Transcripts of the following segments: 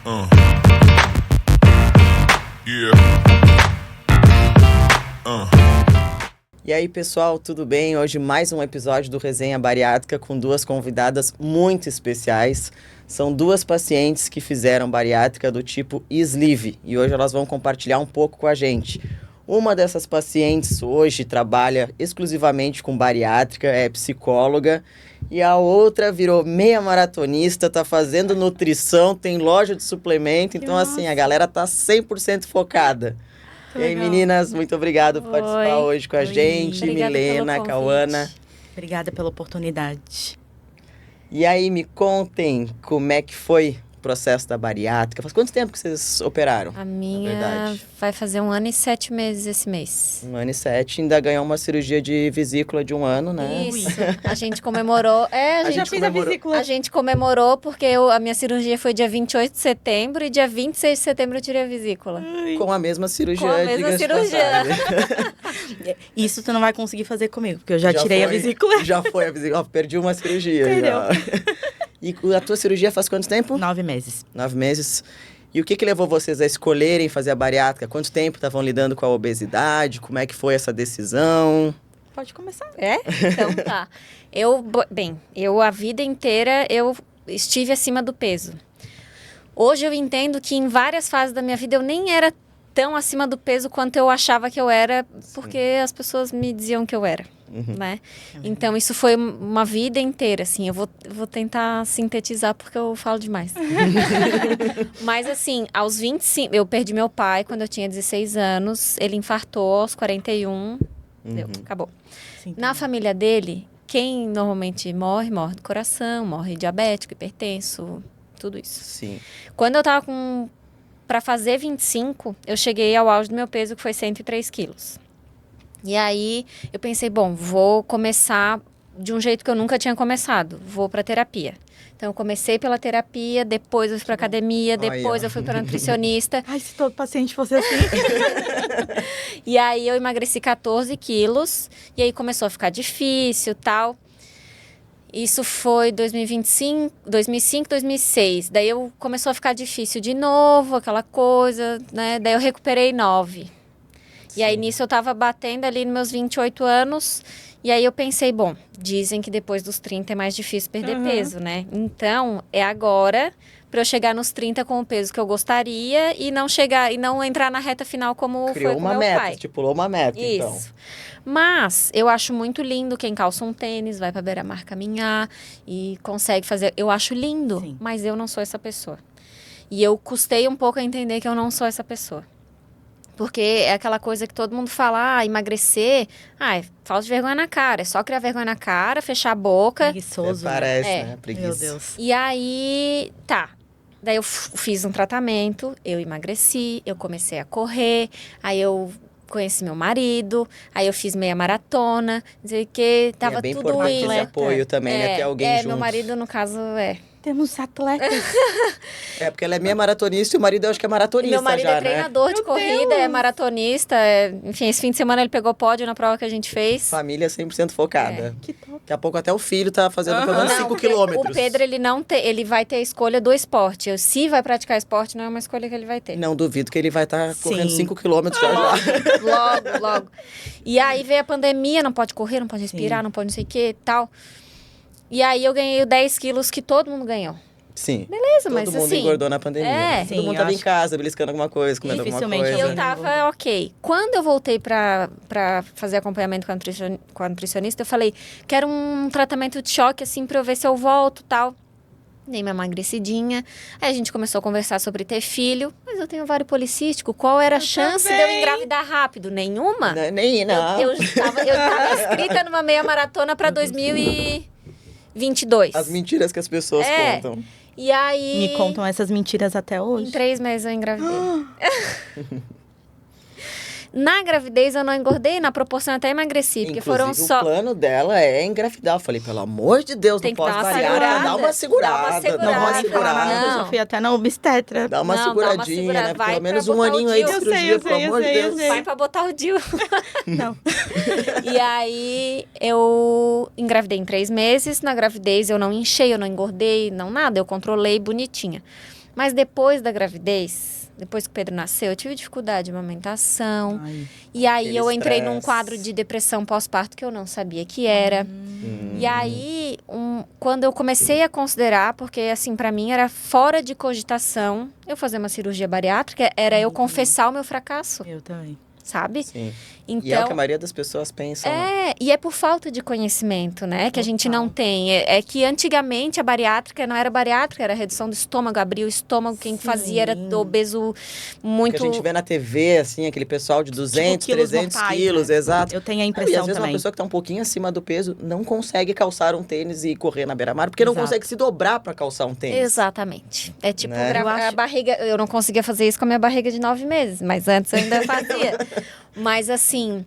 Uh. Yeah. E aí, pessoal, tudo bem? Hoje mais um episódio do Resenha Bariátrica com duas convidadas muito especiais. São duas pacientes que fizeram bariátrica do tipo sleeve e hoje elas vão compartilhar um pouco com a gente. Uma dessas pacientes hoje trabalha exclusivamente com bariátrica, é psicóloga, e a outra virou meia maratonista, tá fazendo nutrição, tem loja de suplemento, então assim, a galera tá 100% focada. E aí, meninas, muito obrigado por participar hoje com a gente. Obrigada Milena, pelo Cauana. Obrigada pela oportunidade. E aí, me contem como é que foi o processo da bariátrica. Faz quanto tempo que vocês operaram? A minha vai fazer 1 ano e 7 meses esse mês. 1 ano e 7, ainda ganhou uma cirurgia de vesícula de 1 ano, né? Isso, a gente comemorou. A gente comemorou porque a minha cirurgia foi dia 28 de setembro e dia 26 de setembro eu tirei a vesícula. Com a mesma cirurgia, Com a mesma diga-se de cirurgia. passagem. Isso tu não vai conseguir fazer comigo, porque eu já tirei a vesícula. Já foi a vesícula. Ó, perdi uma cirurgia. Entendeu? Já. E a tua cirurgia faz quanto tempo? 9 meses. 9 meses. E o que levou vocês a escolherem fazer a bariátrica? Quanto tempo estavam lidando com a obesidade? Como é que foi essa decisão? Pode começar. É? Então tá. Eu a vida inteira eu estive acima do peso. Hoje eu entendo que em várias fases da minha vida eu nem era tão acima do peso quanto eu achava que eu era, porque as pessoas me diziam que eu era. Né? Então, isso foi uma vida inteira, assim. Eu vou tentar sintetizar porque eu falo demais. Mas, assim, aos 25... Eu perdi meu pai quando eu tinha 16 anos. Ele infartou aos 41. Deu, acabou. Sim, Na família dele, quem normalmente morre do coração, morre diabético, hipertenso, tudo isso. Sim. Quando eu tava para fazer 25, eu cheguei ao auge do meu peso, que foi 103 quilos. E aí, eu pensei, bom, vou começar de um jeito que eu nunca tinha começado. Vou para terapia. Então, eu comecei pela terapia, depois eu fui para academia, depois eu fui para nutricionista. Ai, se todo paciente fosse assim. E aí, eu emagreci 14 quilos. E aí, começou a ficar difícil, tal. Isso foi 2005, 2006. Daí, começou a ficar difícil de novo, aquela coisa, né? Daí, eu recuperei 9. E aí, nisso, eu tava batendo ali nos meus 28 anos. E aí, eu pensei, bom, dizem que depois dos 30 é mais difícil perder peso, né? Então, é agora para eu chegar nos 30 com o peso que eu gostaria e não entrar na reta final como Criou foi com uma meu meta, pai. estipulou uma meta, então. Isso. Mas eu acho muito lindo quem calça um tênis, vai pra beira-mar caminhar e consegue fazer. Eu acho lindo, Sim. mas eu não sou essa pessoa. E eu custei um pouco a entender que eu não sou essa pessoa. Porque é aquela coisa que todo mundo fala, emagrecer, é falta de vergonha na cara. É só criar vergonha na cara, fechar a boca. Preguiçoso. Parece, É. né? Preguiça. Meu Deus. E aí, tá. Daí eu fiz um tratamento, eu emagreci, eu comecei a correr, aí eu conheci meu marido, aí eu fiz meia maratona, dizer que tava é bem tudo importante indo. esse apoio também, né? Ter alguém junto. Meu marido, no caso, Temos atletas. É, porque ela é meia maratonista e o marido eu acho que é maratonista Meu marido já, é treinador de Meu corrida, Deus! é maratonista, enfim, esse fim de semana ele pegou pódio na prova que a gente fez. Família 100% focada. Que top. Daqui a pouco até o filho tá fazendo pelo menos 5 porque quilômetros. O Pedro, ele vai ter a escolha do esporte. Se vai praticar esporte, não é uma escolha que ele vai ter. Não duvido que ele vai estar correndo Sim. 5 quilômetros já já. Logo. E aí veio a pandemia, não pode correr, não pode respirar, não pode não sei o que e tal. E aí eu ganhei 10 quilos que todo mundo ganhou. Sim. Beleza, Todo mas mundo assim... engordou na pandemia. É. Todo Sim, mundo eu tava em acho- casa, beliscando alguma coisa, comendo alguma Dificilmente coisa. E eu alguém tava ok. Quando eu voltei pra fazer acompanhamento com a nutricionista, eu falei, quero um tratamento de choque, assim, pra eu ver se eu volto e tal. Dei uma emagrecidinha. Aí a gente começou a conversar sobre ter filho. Mas eu tenho ovário policístico. Qual era a chance de eu engravidar rápido? Nenhuma? Não. Eu tava inscrita numa meia maratona pra 2022. As mentiras que as pessoas contam. E aí... Me contam essas mentiras até Em hoje. 3 meses eu engravidei. Na gravidez eu não engordei, na proporção eu até emagreci, porque Inclusive, foram só... o plano dela é engravidar. Eu falei, pelo amor de Deus, Tem não que dar posso uma variar. segurada. Dá uma segurada. Dá uma Dá segurada. uma Não, segurada. Não. eu já fui até na obstetra. Dá uma Não, dá uma seguradinha, segurada. né? Vai Pelo menos pra um botar o aninho aí de DIU. cirurgia, pelo Eu amor de sei, Deus. Vai pra botar o DIU. Não. E aí, eu engravidei em 3 meses. Na gravidez, eu não enchei, eu não engordei, não nada. Eu controlei bonitinha. Mas depois da gravidez, depois que o Pedro nasceu, eu tive dificuldade de amamentação. Ai. E aí Aquele eu entrei estresse. num quadro de depressão pós-parto que eu não sabia que era. E aí, quando eu comecei a considerar, porque assim, pra mim era fora de cogitação eu fazer uma cirurgia bariátrica, era eu confessar o meu fracasso, Eu também. sabe? Sim. Então, E é o que a maioria das pessoas pensam, né? e é por falta de conhecimento, né? Que a gente não tem. É que antigamente a bariátrica não era bariátrica, era redução do estômago, abria o estômago, quem Sim. fazia era obeso muito. Porque a gente vê na TV, assim, aquele pessoal de 200, quilos 300 mortais, quilos, né? exato. Eu tenho a E impressão às vezes uma também. pessoa que tá um pouquinho acima do peso não consegue calçar um tênis e correr na beira-mar, porque não Exato. consegue se dobrar pra calçar um tênis. Exatamente. É tipo Né? Eu a acho- barriga. Eu não conseguia fazer isso com a minha barriga de 9 meses, mas antes eu ainda fazia. Mas assim,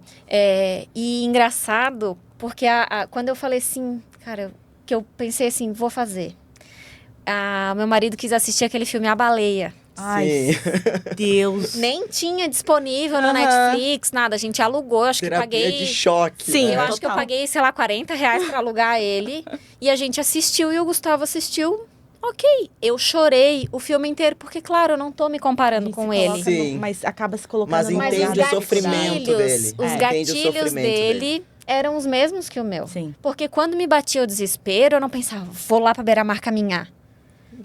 e engraçado, porque quando eu falei assim, cara, que eu pensei assim, vou fazer. Meu marido quis assistir aquele filme A Baleia. Ai, Sim. Deus. Nem tinha disponível no Aham. Netflix, nada. A gente alugou, acho que Terapia paguei. de choque. Sim, né? Eu acho que eu Total. paguei, sei lá, R$40 pra alugar ele. E a gente assistiu e o Gustavo assistiu. Ok, eu chorei o filme inteiro, porque, claro, eu não tô me A comparando gente com se ele. coloca Sim. mas acaba se colocando Mas no Mas entende os lugar o sofrimento dele. Os Entende o gatilhos sofrimento dele eram os mesmos que o meu. Sim. Porque quando me batia o desespero, eu não pensava, vou lá pra beira-mar caminhar.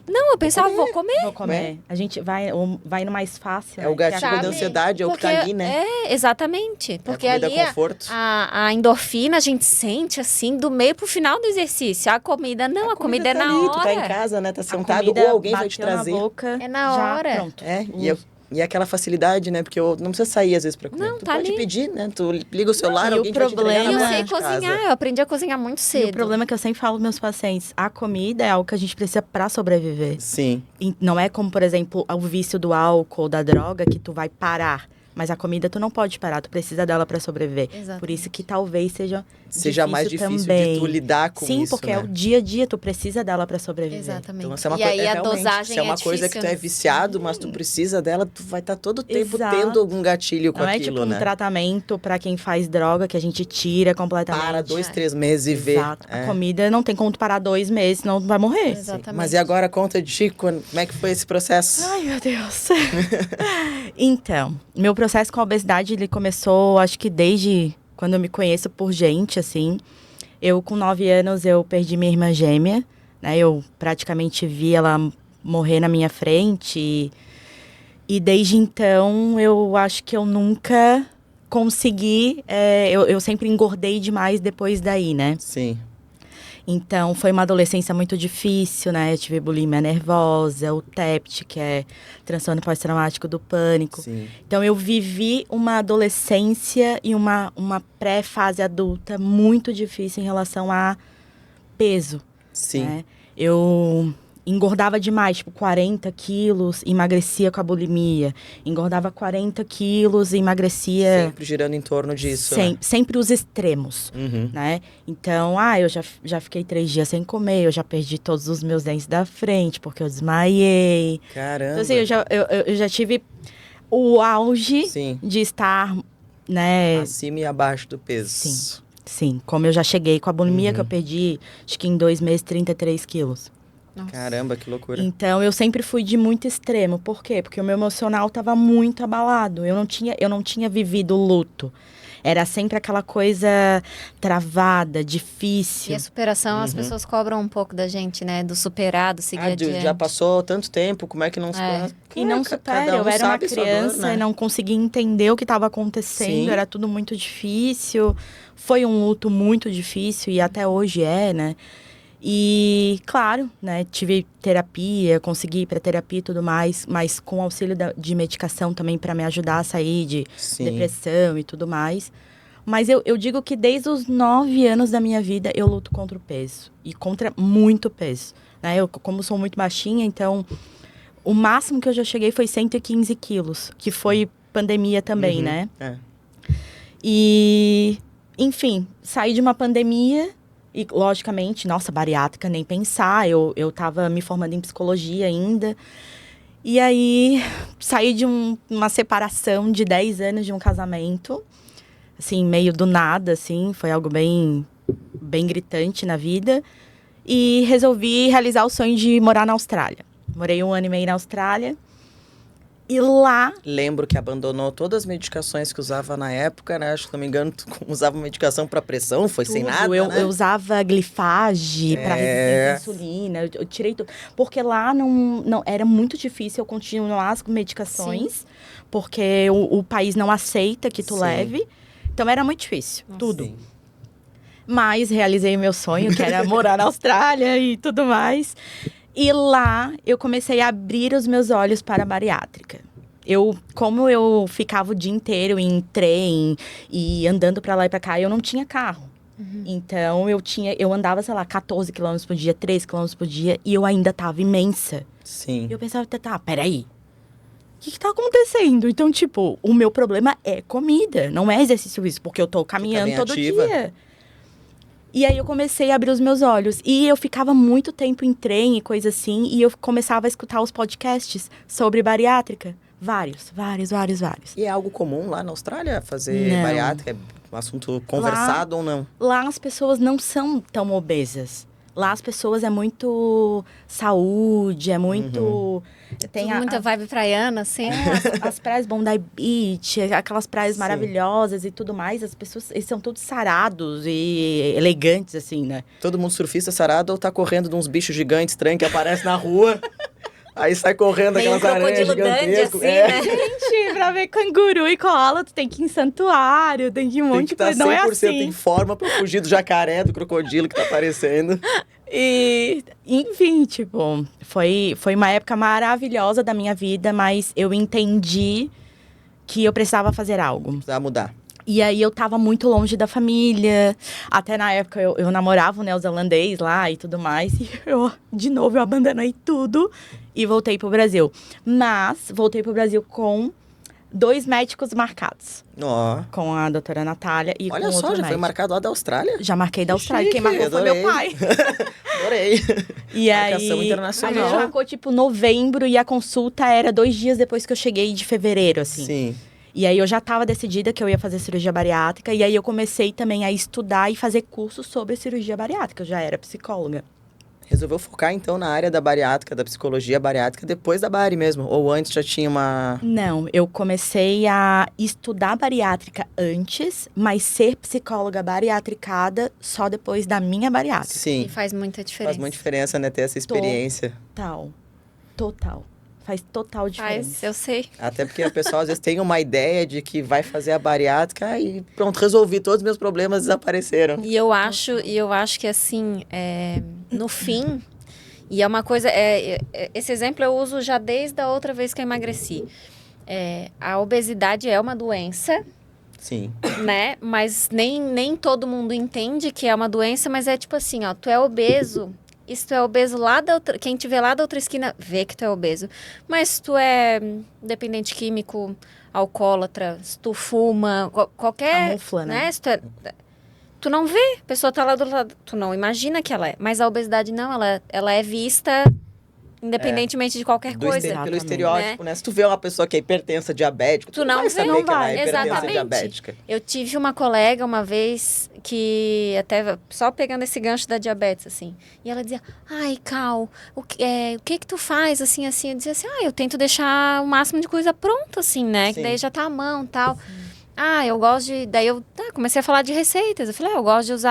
Não, eu pensava, vou comer. Vou comer. A gente vai no mais fácil. É o né? Que é gatilho a da comida. ansiedade, é o que tá ali, né? Exatamente. Porque é a comida ali conforto. a endorfina a gente sente assim do meio pro final do exercício. A comida não, a comida é tá na ali, hora. Tu tá em casa, né? Tá A sentado, comida ou alguém vai te bateu na trazer. boca, É na já, hora. Pronto. E aquela facilidade, né? Porque eu não precisa sair às vezes pra comer. Não, Tu tá pode ali. pedir, né? Tu liga o celular, e o alguém vai te entregar E na eu problema- porta sei de casa. cozinhar, eu aprendi a cozinhar muito E cedo. o problema é que eu sempre falo pros meus pacientes, a comida é algo que a gente precisa pra sobreviver. Sim. E não é como, por exemplo, o vício do álcool, da droga, que tu vai parar. Mas a comida tu não pode parar, tu precisa dela pra sobreviver. Exatamente. Por isso que talvez seja Mais difícil também. de tu lidar com Sim, isso, porque né? é o dia a dia, tu precisa dela pra sobreviver. Exatamente. Então, se é uma e aí a realmente, dosagem se é uma coisa que tu é difícil. viciado, mas tu precisa dela, tu vai estar todo o tempo Exato. tendo algum gatilho com Não aquilo, é tipo né? um tratamento pra quem faz droga que a gente tira completamente. Para 2, 3 meses e vê. Exato. A comida não tem como tu parar 2 meses, senão tu vai morrer. Exatamente. Mas e agora conta de ti, como é que foi esse processo? Ai, meu Deus. Então, meu processo com a obesidade, ele começou, acho que desde quando eu me conheço por gente, assim. Eu, com 9 anos, eu perdi minha irmã gêmea, né? Eu praticamente vi ela morrer na minha frente. E desde então, eu acho que eu nunca consegui... eu sempre engordei demais depois daí, né? Sim. Então, foi uma adolescência muito difícil, né? Eu tive bulimia nervosa, o TEPT, que é transtorno pós-traumático do pânico. Sim. Então, eu vivi uma adolescência e uma pré-fase adulta muito difícil em relação a peso, Sim. né? Eu engordava demais, tipo 40 quilos, emagrecia com a bulimia. Engordava 40 quilos e emagrecia... Sempre girando em torno disso, né? Sempre os extremos, Uhum. né? Então, eu já fiquei 3 dias sem comer, eu já perdi todos os meus dentes da frente, porque eu desmaiei. Caramba. Então, assim, eu já tive o auge Sim. de estar, né? Acima e abaixo do peso. Sim. Sim, como eu já cheguei com a bulimia, que eu perdi, acho que em 2 meses, 33 quilos. Nossa. Caramba, que loucura. Então, eu sempre fui de muito extremo. Por quê? Porque o meu emocional estava muito abalado. Eu não tinha vivido luto. Era sempre aquela coisa travada, E difícil. a superação, as pessoas cobram um pouco da gente, né? Do superado, seguir adiante. Já passou tanto tempo, como é que não supera? E não supera, eu era uma criança né? e não conseguia entender o que estava acontecendo, Sim. era tudo muito difícil. Foi um luto muito difícil e até hoje é, né? E, claro, né, tive terapia, consegui ir para terapia e tudo mais, mas com auxílio de medicação também para me ajudar a sair de Sim. depressão e tudo mais. Mas eu digo que desde os 9 anos da minha vida eu luto contra o peso. E contra muito peso. Né? Eu, como sou muito baixinha, então o máximo que eu já cheguei foi 115 quilos, que foi pandemia também, Uhum. né? É. E, enfim, saí de uma pandemia e, logicamente, nossa, bariátrica, nem pensar. Eu tava me formando em psicologia ainda. E aí, saí de uma separação de 10 anos de um casamento. Assim, meio do nada, assim. Foi algo bem gritante na vida. E resolvi realizar o sonho de morar na Austrália. Morei 1 ano e meio na Austrália. E lá... Lembro que abandonou todas as medicações que usava na época, né? Acho que, se não me engano, tu usava medicação para pressão, foi sem tudo. nada, né? Eu usava glifage para resistência à insulina. Eu tirei tudo. Porque lá não era muito difícil eu continuar as medicações. Sim. Porque o país não aceita que tu Sim. leve. Então, era muito difícil. Nossa. Tudo. Sim. Mas realizei o meu sonho, que era morar na Austrália e tudo mais. E lá, eu comecei a abrir os meus olhos para a bariátrica. Como eu ficava o dia inteiro em trem e andando para lá e para cá, eu não tinha carro. Então, eu andava, sei lá, 14 quilômetros por dia, 13 quilômetros por dia, e eu ainda tava imensa. Sim. E eu pensava, peraí, o que tá acontecendo? Então, tipo, o meu problema é comida, não é exercício físico, porque eu tô caminhando bem todo ativa. dia. E aí eu comecei a abrir os meus olhos. E eu ficava muito tempo em trem e coisa assim, e eu começava a escutar os podcasts sobre bariátrica. Vários. E é algo comum lá na Austrália fazer Não. bariátrica? É um assunto conversado ou não? Lá as pessoas não são tão obesas. Lá as pessoas é muito saúde, é muito... Tem Tudo muita vibe praiana, assim. as praias Bondi Beach, aquelas praias maravilhosas e tudo mais. As pessoas, eles são todos sarados e elegantes, assim, né? Todo mundo surfista sarado ou tá correndo de uns bichos gigantes estranhos que aparecem na rua. Aí sai correndo Tem um aquelas aranhas crocodilo dandy, gigantescas. assim, né? Gente, pra ver canguru e koala, tu tem que ir em santuário, tem que ir um Tem monte que de estar coisa. Não é 100% assim. em forma pra fugir do jacaré, do crocodilo que tá aparecendo. E, enfim, tipo, foi uma época maravilhosa da minha vida, mas eu entendi que eu precisava fazer algo. Precisava mudar. E aí eu tava muito longe da família. Até na época eu namorava um neozelandês lá e tudo mais. E de novo, eu abandonei tudo e voltei pro Brasil. Mas voltei pro Brasil com 2 médicos marcados. Ó. Com a doutora Natália e Olha com só, outro já foi médico. marcado lá da Austrália? Já marquei da Que Austrália. Quem chique, marcou foi meu adorei. pai. Adorei. E aí, Marcação a internacional. gente marcou, tipo, novembro e a consulta era 2 dias depois que eu cheguei de fevereiro, assim. Sim. E aí, eu já estava decidida que eu ia fazer cirurgia bariátrica. E aí, eu comecei também a estudar e fazer cursos sobre cirurgia bariátrica. Eu já era psicóloga. Resolveu focar, então, na área da bariátrica, da psicologia bariátrica, depois da bari mesmo? Ou antes já tinha uma... Não, eu comecei a estudar bariátrica antes, mas ser psicóloga bariatricada só depois da minha bariátrica. Sim. E faz muita diferença. Faz muita diferença, né? Ter essa experiência. Total. Faz total diferença. Faz, eu sei. Até porque o pessoal, às vezes, tem uma ideia de que vai fazer a bariátrica e pronto, resolvi. Todos os meus problemas desapareceram. E eu acho que assim, no fim, e é uma coisa, esse exemplo eu uso já desde a outra vez que eu emagreci. A obesidade é uma doença, Sim. né? Mas nem todo mundo entende que é uma doença, mas é tipo assim, ó, tu é obeso. E se tu é obeso lá da outra... Quem te vê lá da outra esquina, vê que tu é obeso. Mas se tu é dependente químico, alcoólatra, se tu fuma, qualquer... Camufla, né? Se tu não vê, a pessoa tá lá do lado, tu não imagina que ela é. Mas a obesidade não, ela é vista independentemente de qualquer coisa. Pelo Exatamente. estereótipo, né? Se tu vê uma pessoa que é hipertensa diabética, Tu não vai vê, saber não que ela vai. é hipertensa Exatamente. diabética. Eu tive uma colega uma vez que, até só pegando esse gancho da diabetes, assim, e ela dizia, ai, Cal, o que tu faz, assim, assim? Eu dizia assim, eu tento deixar o máximo de coisa pronta, assim, né? Sim. Que daí já tá à mão, tal. Eu gosto de... Daí eu comecei a falar de receitas. Eu falei, eu gosto de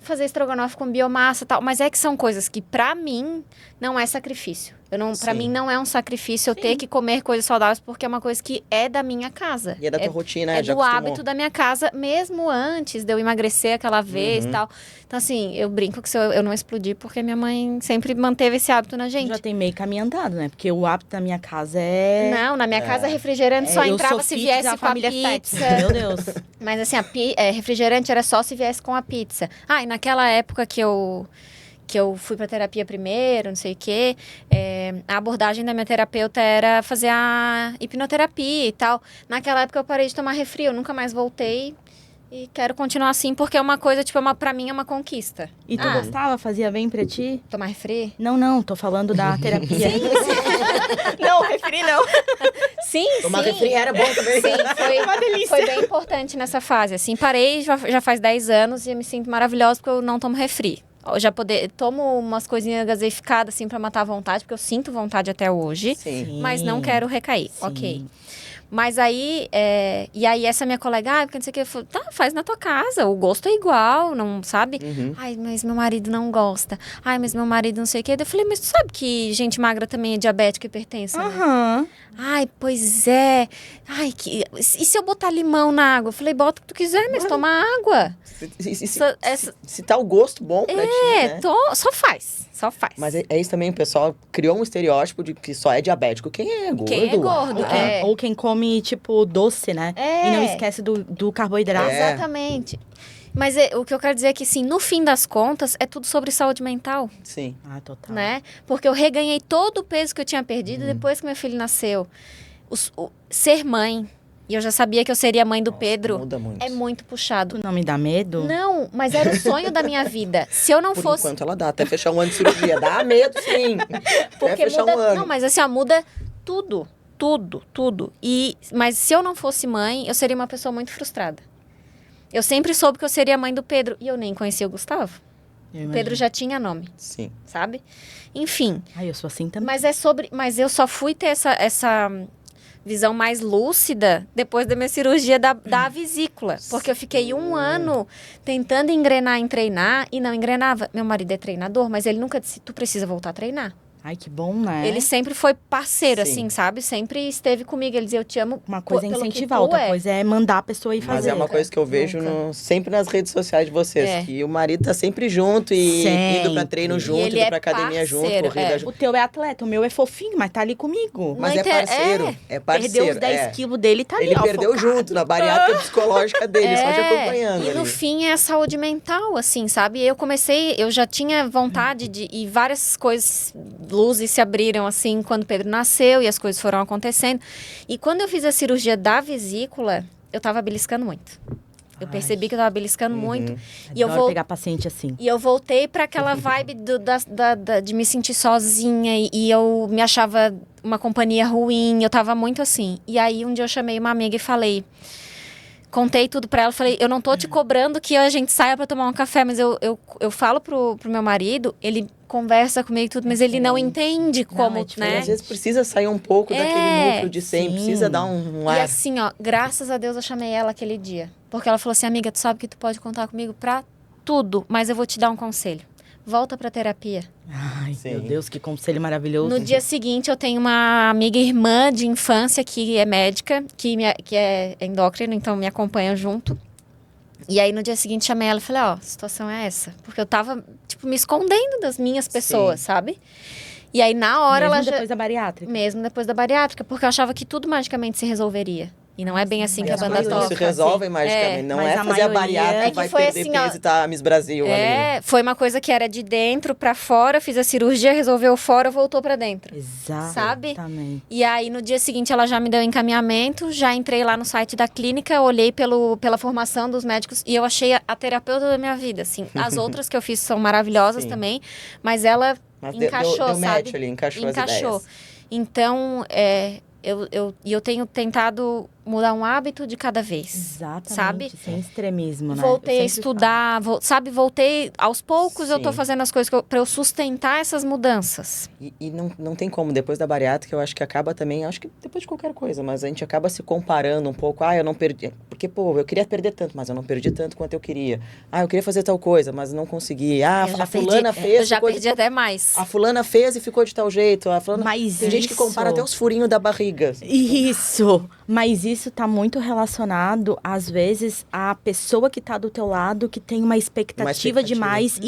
fazer estrogonofe com biomassa e tal. Mas é que são coisas que, pra mim, não é sacrifício. Pra Sim. mim, não é um sacrifício eu ter que comer coisas saudáveis, porque é uma coisa que é da minha casa. E é da tua rotina, É já do acostumou. hábito da minha casa, mesmo antes de eu emagrecer aquela vez e tal. Então, assim, eu brinco que se eu não explodir, porque minha mãe sempre manteve esse hábito na gente. Já tem meio caminho andado, né? Porque o hábito da minha casa é... Não, na minha casa, refrigerante só eu entrava sou se fit viesse da com a família pizza. Fats, meu Deus. Mas assim, refrigerante era só se viesse com a pizza. E naquela época que eu fui pra terapia primeiro, não sei o quê, a abordagem da minha terapeuta era fazer a hipnoterapia e tal. Naquela época eu parei de tomar refri, eu nunca mais voltei. E quero continuar assim, porque é uma coisa, tipo, pra mim é uma conquista. E tu gostava? Fazia bem pra ti? Tomar refri? Não, tô falando da terapia. Não, refri não. Sim, Tomar sim. refri era bom também. Sim, Uma delícia. foi bem importante nessa fase. Assim, parei já faz 10 anos e eu me sinto maravilhosa porque eu não tomo refri. Eu já tomo umas coisinhas gaseificadas, assim, pra matar a vontade, porque eu sinto vontade até hoje. Sim. Mas não quero recair. Sim. Ok. Mas aí, e aí essa minha colega, porque não sei o que, eu falei, tá, faz na tua casa, o gosto é igual, não sabe? Ai, mas meu marido não gosta. Ai, mas meu marido não sei o que. Eu falei, mas tu sabe que gente magra também é diabética e hipertensa, né? Aham. Ai, pois é. Ai, e se eu botar limão na água? Eu falei, bota o que tu quiser, mas toma água. Se tá o gosto bom pra ti, né? Só faz. Mas é isso também, o pessoal criou um estereótipo de que só é diabético quem é gordo. Quem é gordo, Ou quem come, tipo, doce, né? É. E não esquece do carboidrato. Exatamente. Mas o que eu quero dizer é que, assim, no fim das contas, é tudo sobre saúde mental, Sim. Ah, total. né? Porque eu reganhei todo o peso que eu tinha perdido depois que meu filho nasceu. Ser mãe, e eu já sabia que eu seria mãe do Nossa, Pedro, muda muito. é muito puxado. Tu não me dá medo? Não, mas era o sonho da minha vida. Se eu não Por fosse... enquanto ela dá, até fechar um ano de cirurgia. Dá medo, sim. Porque até fechar muda... um ano. Não, mas assim, ó, muda tudo. Tudo. Mas se eu não fosse mãe, eu seria uma pessoa muito frustrada. Eu sempre soube que eu seria mãe do Pedro. E eu nem conhecia o Gustavo. O Pedro já tinha nome, Sim. sabe? Enfim. Ai, eu sou assim também. Mas eu só fui ter essa visão mais lúcida depois da minha cirurgia da vesícula. Porque eu fiquei 1 ano tentando engrenar em treinar e não engrenava. Meu marido é treinador, mas ele nunca disse, tu precisa voltar a treinar. Ai, que bom, né? Ele sempre foi parceiro, Sim. assim, sabe? Sempre esteve comigo. Ele dizia, eu te amo. Uma coisa é pelo que incentivar, tu outra é. coisa é mandar a pessoa ir fazer. Mas é uma coisa que eu vejo sempre nas redes sociais de vocês. É. Que o marido tá sempre junto e Sempre. indo pra treino E junto, ele indo é pra academia junto, parceiro, corrida é. junto. O teu é atleta, o meu é fofinho, mas tá ali comigo. Mas Não é parceiro. É parceiro. Perdeu os 10 quilos dele, tá ali, Ele ó, perdeu focado. junto na bariátrica psicológica dele, só te acompanhando. E no ali. fim é a saúde mental, assim, sabe? Eu já tinha vontade e várias coisas, luzes se abriram, assim, quando o Pedro nasceu e as coisas foram acontecendo. E quando eu fiz a cirurgia da vesícula, eu tava beliscando muito. Eu percebi que eu tava beliscando muito. E eu Adoro pegar paciente assim. E eu voltei para aquela vibe de me sentir sozinha e eu me achava uma companhia ruim, eu tava muito assim. E aí um dia eu chamei uma amiga e falei, contei tudo para ela, falei, eu não tô te cobrando que a gente saia para tomar um café, mas eu falo pro meu marido, ele conversa comigo e tudo, mas ele não entende como, é diferente. né? Às vezes precisa sair um pouco daquele núcleo de sempre, sim. precisa dar um E ar. assim, ó, graças a Deus eu chamei ela aquele dia. Porque ela falou assim, amiga, tu sabe que tu pode contar comigo pra tudo, mas eu vou te dar um conselho. Volta pra terapia. Ai, Sim. meu Deus, que conselho maravilhoso. No dia seguinte, eu tenho uma amiga irmã de infância que é médica, que é endócrina, então me acompanha junto. E aí, no dia seguinte, chamei ela e falei, ó, a situação é essa. Porque eu tava, tipo, me escondendo das minhas pessoas, sabe? E aí, na hora, Mesmo ela depois da bariátrica. Mesmo depois da bariátrica, porque eu achava que tudo magicamente se resolveria. E não é bem assim E que a as banda coisas não toca. se resolvem magicamente. Não mas é a fazer a maioria- bariátrica É que que vai foi perder assim, ó, peso e tá a Miss Brasil ali. Foi uma coisa que era de dentro pra fora, fiz a cirurgia, resolveu fora, voltou pra dentro. Exatamente. Sabe? E aí, no dia seguinte, ela já me deu encaminhamento, já entrei lá no site da clínica, olhei pela formação dos médicos e eu achei a terapeuta da minha vida, assim. As outras que eu fiz são maravilhosas Sim. também, mas ela Mas encaixou, deu sabe? match ali, encaixou as ideias. Então, eu tenho tentado mudar um hábito de cada vez. Exatamente. Sabe? Sem extremismo, né? Voltei a Eu sempre estudar, voltei aos poucos eu tô Sim. fazendo as coisas pra eu sustentar essas mudanças. E não tem como, depois da bariátrica, eu acho que acaba também, acho que depois de qualquer coisa, mas a gente acaba se comparando um pouco. Eu não perdi, porque, pô, eu queria perder tanto, mas eu não perdi tanto quanto eu queria. Eu queria fazer tal coisa, mas não consegui. A fulana fez... Eu já ficou perdi até mais. A fulana fez e ficou de tal jeito. A fulana... Mas tem gente que compara isso- até os furinhos da barriga. Isso, mas isso tá muito relacionado, às vezes, à pessoa que tá do teu lado, que tem uma expectativa demais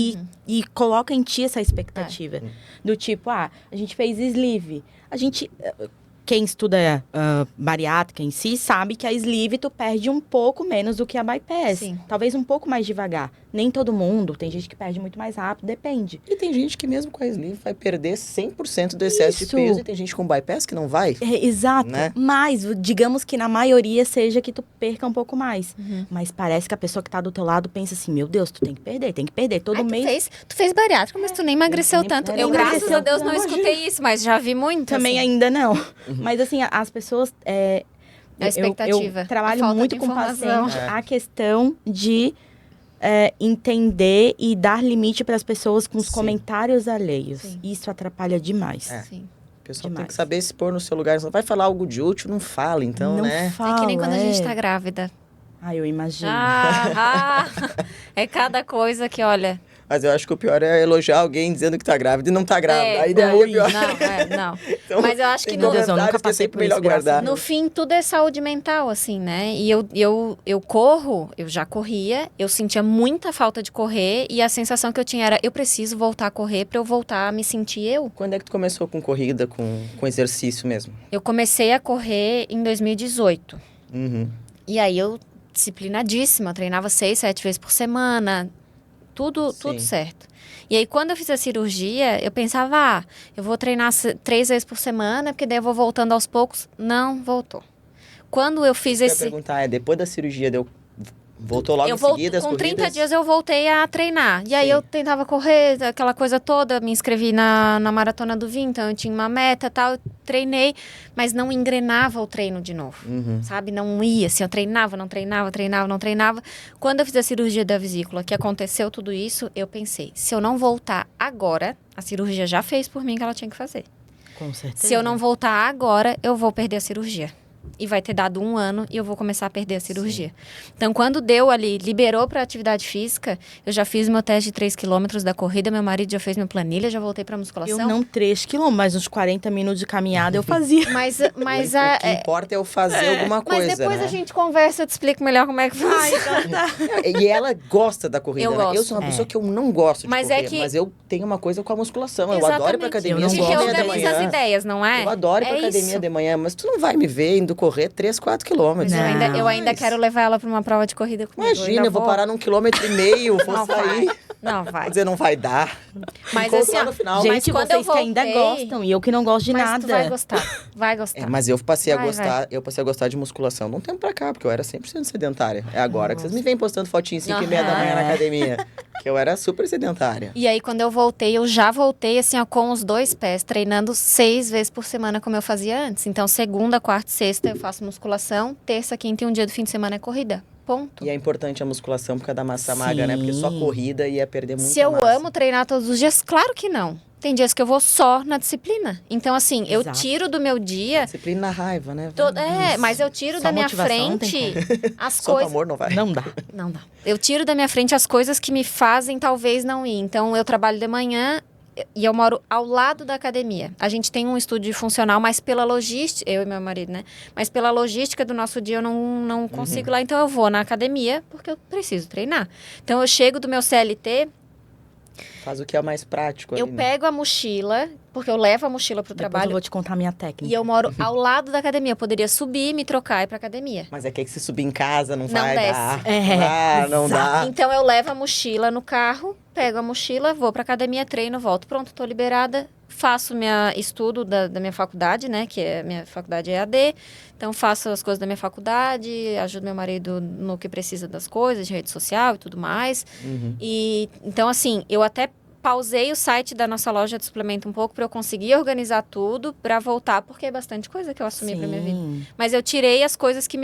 e coloca em ti essa expectativa. Do tipo, a gente fez sleeve. Quem estuda bariátrica em si sabe que a sleeve tu perde um pouco menos do que a bypass. Sim. Talvez um pouco mais devagar. Nem todo mundo, tem gente que perde muito mais rápido, depende. E tem gente que mesmo com a sleeve vai perder 100% do excesso Isso. de peso. E tem gente com bypass que não vai. Exato, Né? mas digamos que na maioria seja que tu perca um pouco mais. Mas parece que a pessoa que tá do teu lado pensa assim, meu Deus, tu tem que perder. Todo mês. Tu fez bariátrica, mas tu nem emagreceu nem- tanto. nem Eu, graças emagreceu. a Deus, não Não, escutei isso, mas já vi muito. Também assim. ainda não. Mas assim, as pessoas... A expectativa, Eu trabalho a falta muito de com informação. paciente a questão de entender e dar limite para as pessoas com os Sim. comentários alheios. Sim. Isso atrapalha demais. Sim. O pessoal tem Demais. que saber se pôr no seu lugar. Se não vai falar algo de útil, não fala, então, não né? fala. É que nem quando a gente tá grávida. Eu imagino. É cada coisa que, olha... Mas eu acho que o pior é elogiar alguém dizendo que tá grávida e não tá grávida. Aí daí é ui. pior. Não. Então, Mas eu acho que tem Meu Deus, eu nunca comentários que é passei sempre por isso, melhor graças a guardar. Deus. no fim, tudo é saúde mental, assim, né? E eu corro, eu já corria, eu sentia muita falta de correr e a sensação que eu tinha era, eu preciso voltar a correr pra eu voltar a me sentir eu. Quando é que tu começou com corrida, com exercício mesmo? Eu comecei a correr em 2018. Uhum. E aí eu, disciplinadíssima, treinava 6, 7 vezes por semana, tudo Sim. certo. E aí, quando eu fiz a cirurgia, eu pensava, eu vou treinar 3 vezes por semana, porque daí eu vou voltando aos poucos. Não voltou. Quando eu fiz Eu ia esse... perguntar, depois da cirurgia, voltou logo eu em seguida as com corridas? 30 dias eu voltei a treinar. E aí Sim. eu tentava correr, aquela coisa toda, me inscrevi na Maratona do Vinho, então eu tinha uma meta e tal, eu treinei, mas não engrenava o treino de novo. Uhum. Sabe? Não ia, assim, eu treinava, não treinava. Quando eu fiz a cirurgia da vesícula, que aconteceu tudo isso, eu pensei, se eu não voltar agora, a cirurgia já fez por mim que ela tinha que fazer. Com certeza. Se eu não voltar agora, eu vou perder a cirurgia. E vai ter dado 1 ano e eu vou começar a perder a cirurgia. Então, quando deu ali, liberou para atividade física, eu já fiz meu teste de 3 quilômetros da corrida, meu marido já fez minha planilha, já voltei para musculação. Eu não 3 quilômetros, mas uns 40 minutos de caminhada eu fazia. Mas O que importa é eu fazer alguma coisa, mas depois né? a gente conversa, eu te explico melhor como é que faz. E ela gosta da corrida, Eu né? gosto. Eu sou uma pessoa que eu não gosto de Mas correr, é que- mas eu tenho uma coisa com a musculação. Eu adoro ir pra academia Eu não às Que gosto. 5h30 da organiza as manhã. ideias, não é? Eu adoro ir pra É academia isso. de manhã, mas tu não vai me ver indo correr 3, 4 quilômetros. Mas Não. eu ainda quero levar ela para uma prova de corrida comigo. Imagina, eu vou parar num 1,5 km, vou Não sair. vai. Não Vou vai. dizer, não vai dar. Mas Encontro assim, lá ó, no final. Gente, mas quando vocês eu que ainda voltei- gostam e eu que não gosto de Mas nada. tu vai gostar. Vai gostar. É, mas eu passei a Vai, gostar, eu passei a gostar de musculação de um tempo pra cá, porque eu era 100% sedentária. É agora que vocês me vêm postando fotinho 5h30 da manhã na Aham. academia, que eu era super sedentária. E aí, quando eu voltei, eu já voltei, assim, ó, com os 2 pés, treinando 6 vezes por semana, como eu fazia antes. Então, segunda, quarta e sexta eu faço musculação, terça, quinta e um dia do fim de semana é corrida. Ponto. E é importante a musculação por causa da massa magra, né? Porque só Sim. corrida ia perder muita Se eu massa. amo treinar todos os dias, claro que não. Tem dias que eu vou só na disciplina. Então, assim, eu Exato. tiro do meu dia... Disciplina na raiva, né? mas eu tiro Só da minha motivação não tem frente as Só com coisas... amor não vai. Não dá. Não dá. Eu tiro da minha frente as coisas que me fazem talvez não ir. Então, eu trabalho de manhã e eu moro ao lado da academia. A gente tem um estúdio funcional, mas pela logística... Eu e meu marido, né? Mas pela logística do nosso dia, eu não consigo ir lá. Então, eu vou na academia porque eu preciso treinar. Então, eu chego do meu CLT... Faz o que é mais prático Eu ali, né? pego a mochila, porque eu levo a mochila pro Depois eu trabalho. vou te contar a minha técnica. E eu moro ao lado da academia. Eu poderia subir, me trocar e ir pra academia. Mas é que se subir em casa não Não vai desce. dar. Não exato. dá. Então eu levo a mochila no carro, pego a mochila, vou pra academia, treino, volto. Pronto, tô liberada. Faço minha estudo da minha faculdade, né? Que é minha faculdade é EAD. Então faço as coisas da minha faculdade, ajudo meu marido no que precisa das coisas, de rede social e tudo mais. Uhum. E então, assim, eu até pausei o site da nossa loja de suplemento um pouco para eu conseguir organizar tudo para voltar, porque é bastante coisa que eu assumi para minha vida. Sim, Mas eu tirei as coisas que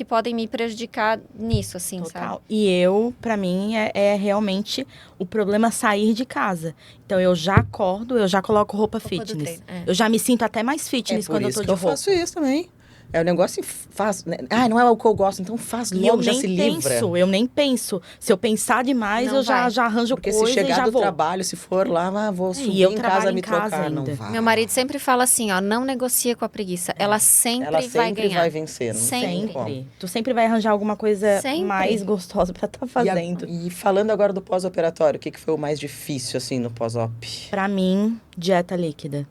podem me prejudicar nisso, assim, sabe? total. E eu, pra mim, é realmente o problema sair de casa. Então, eu já acordo, eu já coloco roupa do fitness. treino, é. Eu já me sinto até mais É fitness por quando eu isso tô que de eu roupa. faço isso também. É o negócio faz. Né? Ah, não é o que eu gosto, então faz E eu logo, já nem se livra. penso, eu nem penso. Se eu pensar demais, Não eu já vai. arranjo Porque coisa se e chegar já do vou. trabalho, se for lá, vou subir eu em trabalho casa, em me casa trocar. Não ainda. vai. Meu marido sempre fala assim, ó, não negocia com a preguiça. Ela sempre Ela vai sempre ganhar. vai vencer. Não tem Sempre. como. Sempre. Tu sempre vai arranjar alguma coisa Sempre. mais gostosa pra estar fazendo. E falando agora do pós-operatório, o que foi o mais difícil, assim, no pós-op? Pra mim, dieta líquida.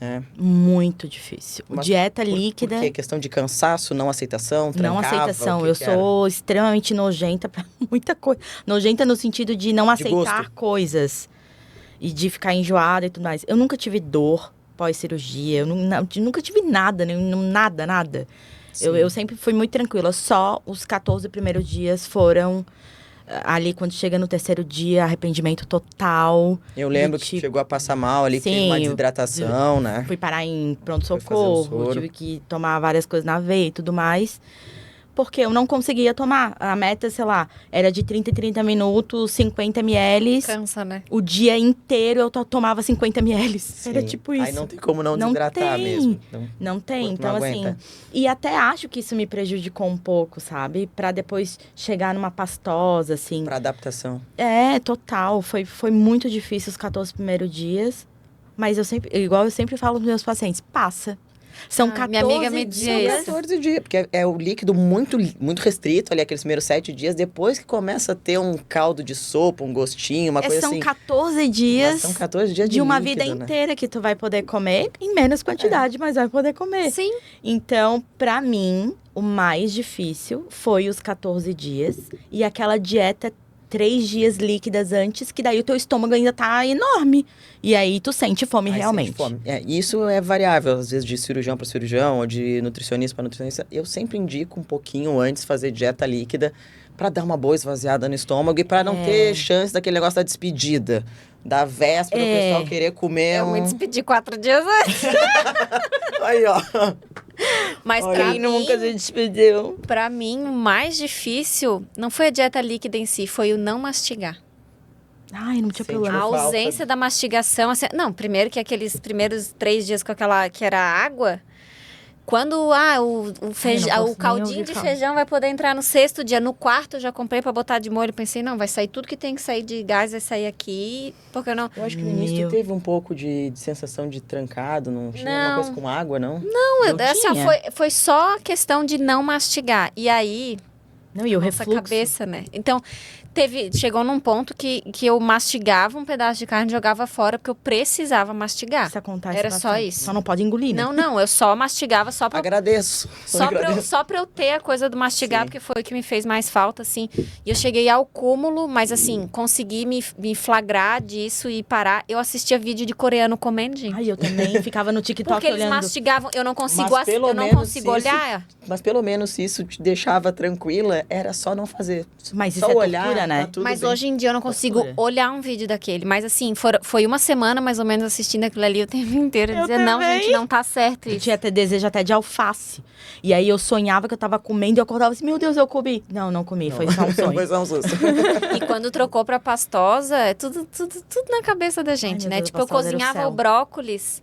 É. Muito difícil. Mas Dieta Por líquida. quê? Questão de cansaço, não aceitação, Não trancava? aceitação. O que Eu que era? sou extremamente nojenta pra muita coisa. Nojenta no sentido de não De aceitar gosto. coisas. E de ficar enjoada e tudo mais. Eu nunca tive dor pós-cirurgia. Eu nunca tive nada, nada. Sim. Eu sempre fui muito tranquila. Só os 14 primeiros dias foram... Ali, quando chega no terceiro dia, arrependimento total. Eu lembro do que tipo- chegou a passar mal ali, que teve Sim, uma eu- desidratação, né? Fui parar em Foi fazer o pronto-socorro, soro. tive que tomar várias coisas na veia e tudo mais. porque eu não conseguia tomar. A meta, sei lá, era de 30 em 30 minutos, 50 ml. Cansa, né? O dia inteiro eu tomava 50 ml. Sim. Era tipo isso. Aí não tem como não Não desidratar tem. mesmo. Não tem, corpo então não assim... aguenta. E até acho que isso me prejudicou um pouco, sabe? Pra depois chegar numa pastosa, assim. Pra adaptação. É, total. Foi muito difícil os 14 primeiros dias. Mas igual eu sempre falo pros meus pacientes, passa. São 14 minha amiga me dizia dias. isso. 14 dias, porque é o líquido muito restrito ali, aqueles primeiros 7 dias, depois que começa a ter um caldo de sopa, um gostinho, uma coisa São assim. 14 Mas dias são 14 dias de uma líquido, vida né? inteira que tu vai poder comer em menos quantidade, mas vai poder comer. Sim. Então, pra mim, o mais difícil foi os 14 dias e aquela dieta 3 dias líquidas antes, que daí o teu estômago ainda tá enorme. E aí tu sente fome Aí realmente. sente fome. Isso é variável, às vezes de cirurgião para cirurgião, ou de nutricionista para nutricionista. Eu sempre indico um pouquinho antes fazer dieta líquida para dar uma boa esvaziada no estômago e para não ter chance daquele negócio da despedida. Da véspera, o pessoal querer comer Eu me despedi 4 dias antes. Aí, ó. Mas Olha, pra Quem mim, nunca se despediu? pra mim, o mais difícil não foi a dieta líquida em si, foi o não mastigar. Ai, não tinha Sente problema. A falta. ausência da mastigação, assim, não, primeiro que aqueles primeiros 3 dias com aquela que era água, quando o nem caldinho ouvir de falar. feijão vai poder entrar no 6º dia, no 4º eu já comprei pra botar de molho, pensei, não, vai sair tudo que tem que sair de gás, vai sair aqui, porque eu não... Eu acho que no início Meu. tu teve um pouco de sensação de trancado, não tinha Não. alguma coisa com água, não? Não, Eu assim, ó, tinha. foi só questão de não mastigar, e aí... Não, e o Nossa refluxo. cabeça, né? Então, chegou num ponto que eu mastigava um pedaço de carne e jogava fora, porque eu precisava mastigar. Isso acontece Era só bastante. isso. Só não pode engolir, né? Não, eu só mastigava só pra, Agradeço. só pra eu ter a coisa do mastigar, Sim. porque foi o que me fez mais falta, assim. E eu cheguei ao cúmulo, mas assim, consegui me flagrar disso e parar. Eu assistia vídeo de coreano comendo, gente. Ai, eu também ficava no TikTok Porque eles olhando. mastigavam, eu não consigo, Mas pelo eu não menos consigo isso- olhar. Mas pelo menos se isso te deixava tranquila, era só não fazer. Mas só isso é olhar, tortura, né? tá tudo Mas bem. hoje em dia eu não consigo Loucura. olhar um vídeo daquele. Mas assim, foi uma semana mais ou menos assistindo aquilo ali o tempo inteiro. Eu Dizer, não, também. gente, não tá certo Eu isso. tinha até desejo até de alface. E aí eu sonhava que eu tava comendo e eu acordava assim, meu Deus, eu comi. Não comi, foi só um sonho. Foi só um susto. E quando trocou pra pastosa, é tudo na cabeça da gente, meu né? Deus, Tipo, eu pastosa era o cozinhava céu. o brócolis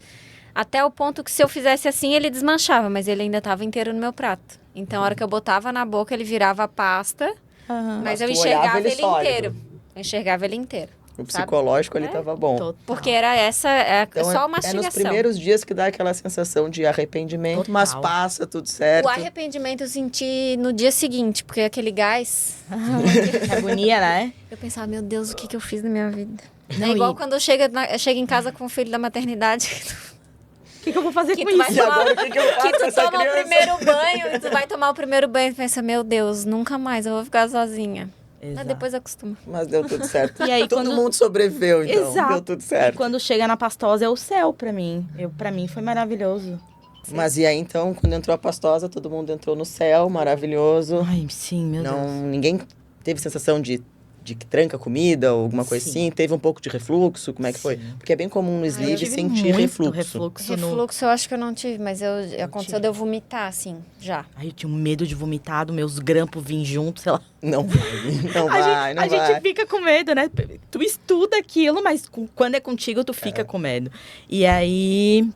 até o ponto que se eu fizesse assim, ele desmanchava. Mas ele ainda tava inteiro no meu prato. Então, a hora que eu botava na boca, ele virava a pasta. Aham. Mas Mas eu tu olhava enxergava ele ele sólido. inteiro. Eu enxergava ele inteiro. O psicológico ali tava bom. Total. Porque era Então, só a é mastigação. nos primeiros dias que dá aquela sensação de arrependimento, Total. mas passa tudo certo. O arrependimento eu senti no dia seguinte, porque aquele gás. Que agonia, né? Eu pensava, meu Deus, o que eu fiz na minha vida? Não, é igual e- quando eu chego em casa com o filho da maternidade, O que eu vou fazer que com tu vai isso? E agora, o que que eu faço que com tu essa toma o criança? primeiro banho, e tu vai tomar o primeiro banho e pensa, meu Deus, nunca mais, eu vou ficar sozinha. Mas Exato. depois acostuma. Mas deu tudo certo. E aí, Todo quando- mundo sobreviveu, então. Exato. Deu tudo E certo. quando chega na pastosa é o céu pra mim. Pra mim foi maravilhoso. Mas e aí, então, quando entrou a pastosa, todo mundo entrou no céu, maravilhoso. Ai, sim, meu Deus. Ninguém teve sensação de que tranca a comida ou alguma coisa Sim. assim? Teve um pouco de refluxo? Como é que foi? Sim. Porque é bem comum no Eu sleeve tive sentir muito refluxo. refluxo no... Refluxo eu acho que eu não tive, mas aconteceu tive. de eu vomitar, assim, já. Ai, eu tinha um medo de vomitar, dos meus grampos virem juntos, sei lá. Não vai, não vai, não a vai. gente fica com medo, né? Tu estuda aquilo, mas quando é contigo, tu fica com medo. E aí,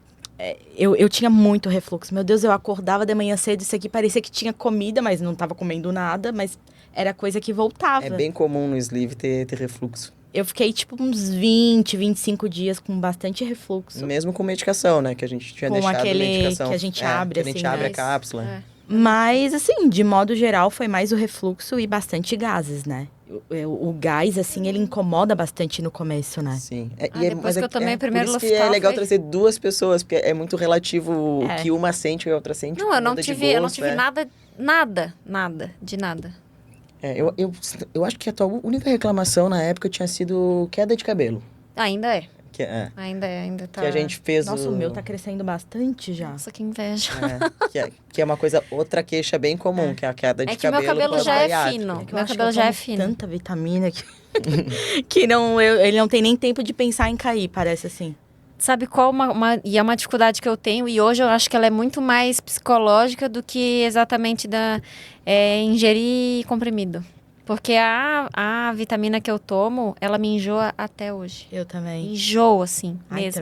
eu tinha muito refluxo. Meu Deus, eu acordava de manhã cedo, isso aqui parecia que tinha comida, mas não tava comendo nada, mas era coisa que voltava. É bem comum no sleeve ter refluxo. Eu fiquei, tipo, uns 20, 25 dias com bastante refluxo. Mesmo com medicação, né? Que a gente tinha Com deixado aquele medicação. que a gente abre, que a gente assim, abre né? a cápsula. É. Mas, assim, de modo geral, foi mais o refluxo e bastante gases, né? O gás, assim, ele incomoda bastante no começo, né? Sim. Depois que eu tomei o primeiro por isso que é Luftal, legal foi- trazer duas pessoas, porque é muito relativo o É. que uma sente e a outra sente. Não, eu não muda de tive gosto, é. de nada. Eu acho que a tua única reclamação na época tinha sido queda de cabelo. Ainda é. Que Ainda tá. a gente fez Nossa, o meu tá crescendo bastante já. Nossa, que inveja. que é uma coisa, outra queixa bem comum, que é a queda de É que meu cabelo. cabelo já é pós-bariátrica. fino. É que eu Meu acho cabelo que eu já é tomo fino. tanta vitamina que, que ele não tem nem tempo de pensar em cair, parece assim. sabe qual e é uma dificuldade que eu tenho, e hoje eu acho que ela é muito mais psicológica do que exatamente ingerir comprimido. Porque a vitamina que eu tomo, ela me enjoa até hoje. Eu também. Enjoa, assim, Ai, mesmo.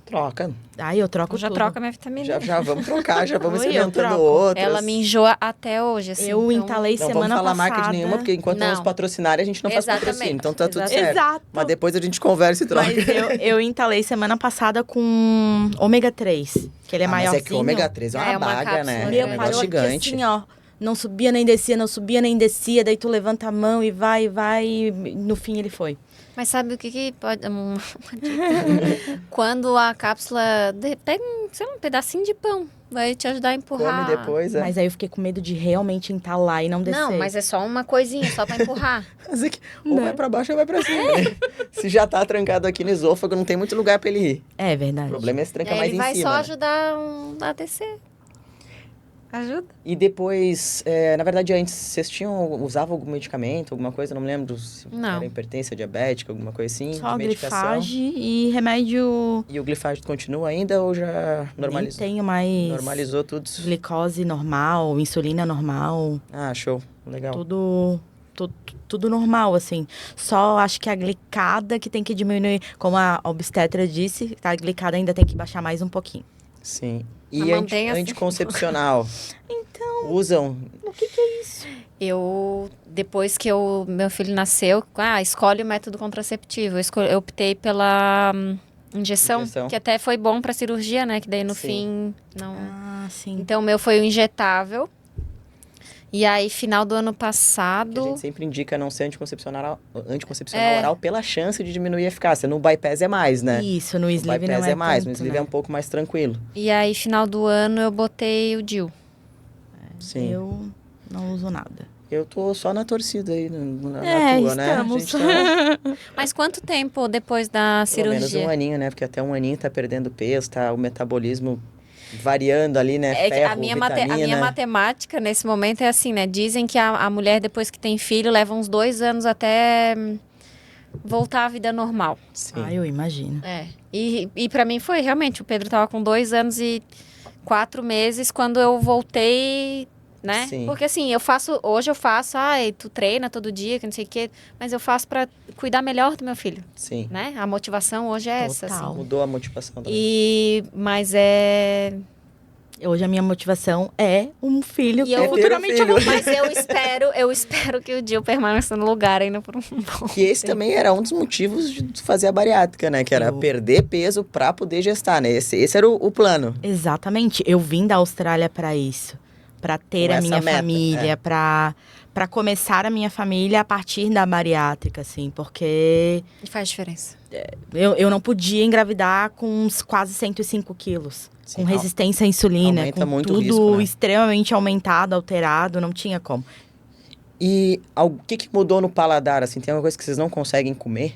Troca. Ai, eu troco Eu já tudo. troco a minha vitamina. Já vamos trocar, já vamos Oi, eu experimentando troco. outras. Ela me enjoa até hoje, assim. Eu então... entalei Não semana vamos falar passada. marca de nenhuma, porque enquanto não nos patrocinar, a gente não faz Exatamente. patrocínio. Então tá tudo Exatamente. certo. Exato. Mas depois a gente conversa e troca. Mas eu entalei semana passada com ômega 3, que ele é Mas maiorzinho. é que o ômega 3 é uma É uma baga, cápsula né? grande. É um Meu, negócio parou aqui gigante. assim, ó. Não subia nem descia, não subia nem descia. Daí tu levanta a mão e vai. E no fim ele foi. Mas sabe o que pode... uma dica? Quando a cápsula... Pega um pedacinho de pão. Vai te ajudar a empurrar. Come depois, é. Mas aí eu fiquei com medo de realmente entalar e não descer. Não, mas é só uma coisinha, só pra empurrar. Mas é que ou vai pra baixo ou vai pra cima. né? Se já tá trancado aqui no esôfago, não tem muito lugar pra ele ir. É verdade. O problema é se E trancar aí mais ele em vai cima. só né? ajudar a descer. Ajuda. E depois, na verdade, antes, vocês usavam algum medicamento, alguma coisa? Não me lembro se Não. era hipertensão diabética, alguma coisa assim, Só de medicação. glifage e remédio. E o glifage continua ainda ou já normalizou? Nem tenho mais Normalizou tudo? glicose normal, insulina normal, Ah, show. Legal. tudo normal, assim. Só acho que a glicada que tem que diminuir, como a obstetra disse, a glicada ainda tem que baixar mais um pouquinho. Sim. Mas E mantém assim. anticoncepcional? Então... Usam? O que é isso? Eu, depois que meu filho nasceu, escolhe o método contraceptivo. Eu optei pela injeção, Injeção. que até foi bom pra cirurgia, né? Que daí no Sim. fim não... Ah, sim. Então o meu foi o injetável. E aí, final do ano Que a passado... gente sempre indica não ser anticoncepcional oral pela chance de diminuir a eficácia. No bypass é mais, né? Isso, no No sleeve bypass não é mais, tanto, no sleeve né? é um pouco mais tranquilo. E aí, final do ano, eu botei o DIU. Sim. Eu não uso nada. Eu tô só na torcida aí, na tua, né? estamos. A gente tá Mas quanto tempo depois da pelo menos cirurgia? um aninho, né? Porque até um aninho tá perdendo peso, tá o metabolismo variando ali, né? É que Ferro, a minha vitamina. matemática nesse momento é assim, né? Dizem que a mulher, depois que tem filho, leva uns 2 anos até voltar à vida normal. Sim. Ah, eu imagino. É. E pra mim foi realmente. O Pedro tava com 2 anos e 4 meses quando eu voltei, né? Sim. Porque assim, hoje eu faço, tu treina todo dia, que não sei o quê, mas eu faço pra cuidar melhor do meu filho, Sim. né? A motivação hoje é essa, Total. assim. Mudou a motivação também. Mas é... Hoje a minha motivação é um filho E que eu- futuramente ter um eu vou filho. Mas eu espero que o Dil permaneça no lugar ainda por um bom Que esse tempo. também era um dos motivos de fazer a bariátrica, né? Que era perder peso pra poder gestar, né? Esse era o plano. Exatamente. Eu vim da Austrália para isso. Para ter Com a essa minha meta, família, para começar a minha família a partir da bariátrica, assim. Porque E faz diferença. eu não podia engravidar com uns quase 105 quilos. Sim, Com resistência à insulina, aumenta com muito o tudo risco, né? extremamente aumentado, alterado, não tinha como. E o que mudou no paladar, assim? Tem alguma coisa que vocês não conseguem comer?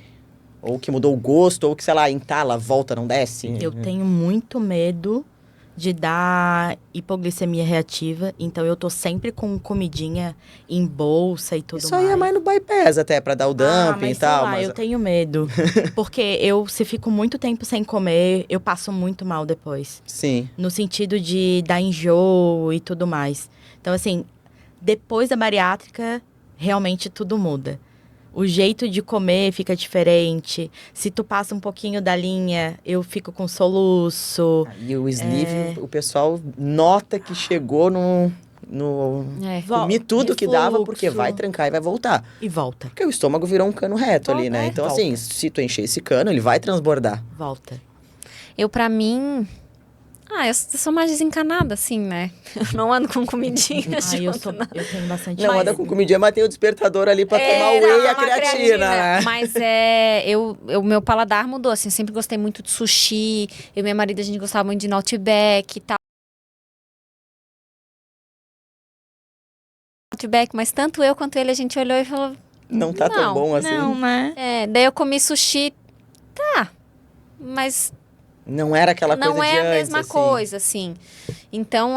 Ou que mudou o gosto, ou que, sei lá, entala, volta, não desce? Eu tenho muito medo de dar hipoglicemia reativa, então eu tô sempre com comidinha em bolsa e tudo Isso aí é mais no bypass até, pra dar o dumping mas e tal. sei lá, Mas eu tenho medo. Porque se fico muito tempo sem comer, eu passo muito mal depois. Sim, No sentido de dar enjoo e tudo mais. Então, assim, depois da bariátrica, realmente tudo muda. O jeito de comer fica diferente. Se tu passa um pouquinho da linha, eu fico com soluço. e o sleeve, o pessoal nota que chegou no É. comi tudo que dava, refluxo. porque vai trancar e vai voltar. E volta, Porque o estômago virou um cano reto ali, né? Então, volta. assim, se tu encher esse cano, ele vai transbordar. volta. Pra mim... eu sou mais desencanada, assim, né? Eu não ando com comidinha Ai, eu junto, não. tenho bastante Não, medo. anda com comidinha, mas tem o despertador ali pra tomar o whey e a creatina, né? Mas meu paladar mudou, assim. Eu sempre gostei muito de sushi. Eu e minha marido, a gente gostava muito de no Outback e tal. Outback, mas tanto eu quanto ele, a gente olhou e falou... Não tá tão Não, bom assim. Não, né? Daí eu comi sushi, mas Não era aquela coisa não de é a antes, mesma assim. coisa, assim. Então,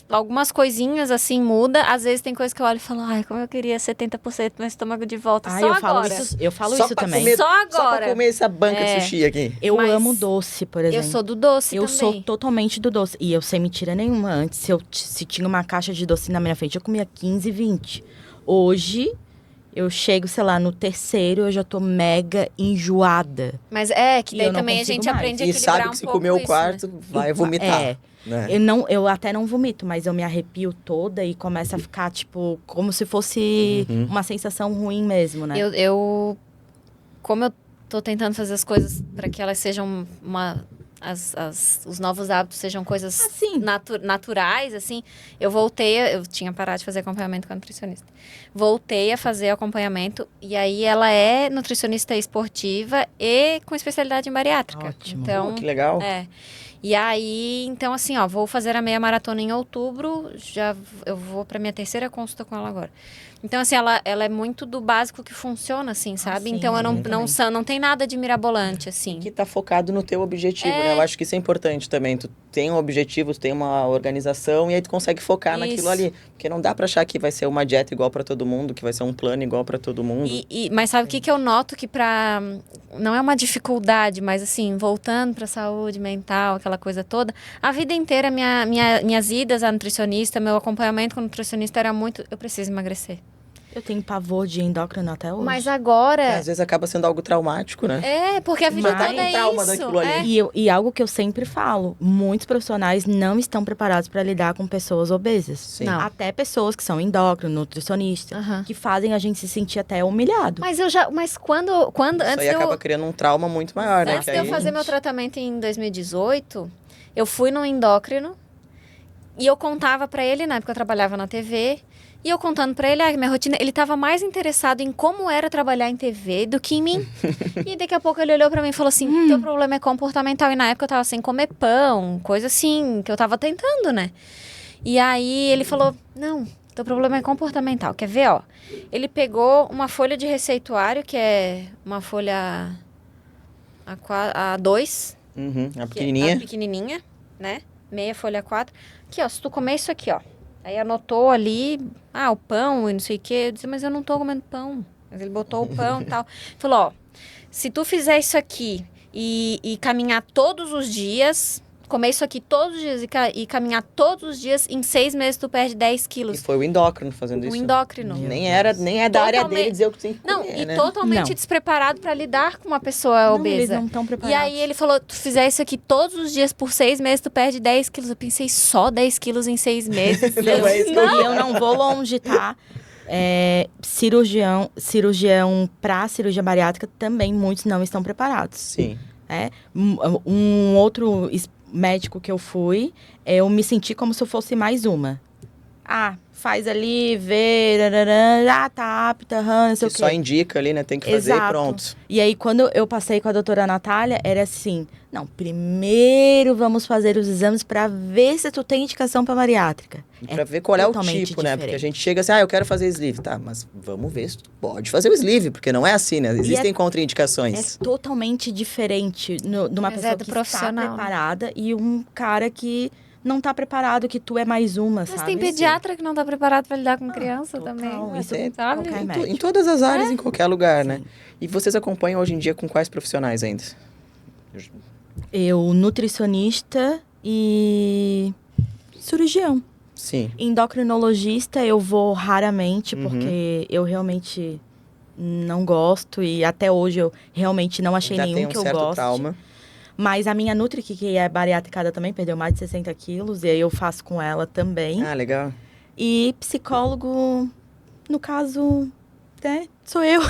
algumas coisinhas, assim, muda. Às vezes tem coisa que eu olho e falo, ai, como eu queria 70% do meu estômago de volta. Ai, Só eu agora. falo Só isso pra também. comer- Só Só pra agora. comer essa banca de É. sushi aqui. Eu Mas amo doce, por exemplo. Eu sou do doce Eu também. sou totalmente do doce. E eu sem mentira nenhuma. Antes, se tinha uma caixa de doce na minha frente, eu comia 15, 20. Hoje, eu chego, sei lá, no terceiro, eu já tô mega enjoada. Mas é, que E daí eu não também a consigo gente mais. aprende a E equilibrar sabe um que se pouco comer o isso, quarto, né? vai vomitar. É. Né? Eu até não vomito, mas eu me arrepio toda e começa a ficar, tipo, como se fosse uma sensação ruim mesmo, né? Como eu tô tentando fazer as coisas para que elas sejam os novos hábitos sejam coisas Assim. naturais, assim, eu tinha parado de fazer acompanhamento com a nutricionista. Voltei a fazer acompanhamento e aí ela é nutricionista esportiva e com especialidade em bariátrica. Ótimo. Então, Que legal. E aí, então assim, ó, vou fazer a meia maratona em outubro, eu vou pra minha terceira consulta com ela agora. Então, assim, ela é muito do básico que funciona, assim, sabe? sim, então, eu também. não tem nada de mirabolante, assim. Que tá focado no teu objetivo, né? Eu acho que isso é importante também. Tu tem um objetivo, tu tem uma organização e aí tu consegue focar Isso. naquilo ali. Porque não dá pra achar que vai ser uma dieta igual pra todo mundo, que vai ser um plano igual pra todo mundo. Mas sabe o que eu noto que não é uma dificuldade, mas assim, voltando pra saúde mental, aquela coisa toda, a vida inteira, minhas idas à nutricionista, meu acompanhamento com o nutricionista era muito, eu preciso emagrecer. Eu tenho pavor de endócrino até hoje. Mas agora... Às vezes acaba sendo algo traumático, né? porque a vida Mas- toda é trauma isso. daquilo ali. E algo que eu sempre falo, muitos profissionais não estão preparados para lidar com pessoas obesas. Sim. Não. Até pessoas que são endócrino, nutricionistas, Aham. que fazem a gente se sentir até humilhado. Mas quando Isso antes aí de eu... acaba criando um trauma muito maior, né? Antes Que de eu aí- fazer meu tratamento em 2018, eu fui no endócrino e eu contava pra ele, na época eu trabalhava na TV, e eu contando pra ele, minha rotina, ele tava mais interessado em como era trabalhar em TV do que em mim. E daqui a pouco ele olhou pra mim e falou assim, teu problema é comportamental. E na época eu tava sem comer pão, coisa assim, que eu tava tentando, né? E aí ele falou, não, teu problema é comportamental. Quer ver, ó? Ele pegou uma folha de receituário, que é uma folha A2, Uhum, a que é pequenininha. a pequenininha, né? Meia folha 4. Aqui, ó, se tu comer isso aqui, ó. Aí anotou ali, o pão e não sei o quê. Eu disse, mas eu não tô comendo pão. Mas ele botou o pão e tal. Falou, ó, se tu fizer isso aqui e caminhar todos os dias, comer isso aqui todos os dias e caminhar todos os dias, em 6 meses tu perde 10 E quilos. foi o endócrino fazendo O isso. endócrino. Nem é da área dele dizer o que tem que Não, comer, e né? totalmente Não. despreparado pra lidar com uma pessoa Não, obesa. eles não estão E preparados. aí ele falou, tu fizer isso aqui todos os dias por 6 meses, tu perde 10 quilos. Eu pensei, só 10 quilos em 6 meses? Não é isso que eu E eu não vou longe, tá? Cirurgião para cirurgia bariátrica também muitos não estão preparados. Sim. Um outro médico que eu fui, eu me senti como se eu fosse mais uma. Faz ali, vê, tá apta, não sei Que o quê. só indica ali, né? Tem que fazer Exato. e pronto. E aí, quando eu passei com a doutora Natália, era assim, não, primeiro vamos fazer os exames para ver se tu tem indicação para bariátrica. E pra ver qual é o totalmente tipo, né? Porque a diferente. gente chega assim, eu quero fazer sleeve. Tá, mas vamos ver se tu pode fazer o sleeve, porque não é assim, né? Existem É contraindicações. totalmente diferente de uma Mas pessoa do que profissional, está né? preparada e um cara que não tá preparado, que tu é mais uma, Mas sabe? tem pediatra que não tá preparado pra lidar com criança total. também. Isso tem- sabe? qualquer Em médico. todas as áreas, em qualquer lugar, né? Sim. E vocês acompanham hoje em dia com quais profissionais ainda? Eu, nutricionista e cirurgião. Sim. Endocrinologista eu vou raramente, porque eu realmente não gosto. E até hoje eu realmente não achei Já tem nenhum um que eu certo goste. trauma. Mas a minha Nutri, que é bariátricada também, perdeu mais de 60 quilos. E aí eu faço com ela também. Ah, legal. E psicólogo, no caso, sou eu.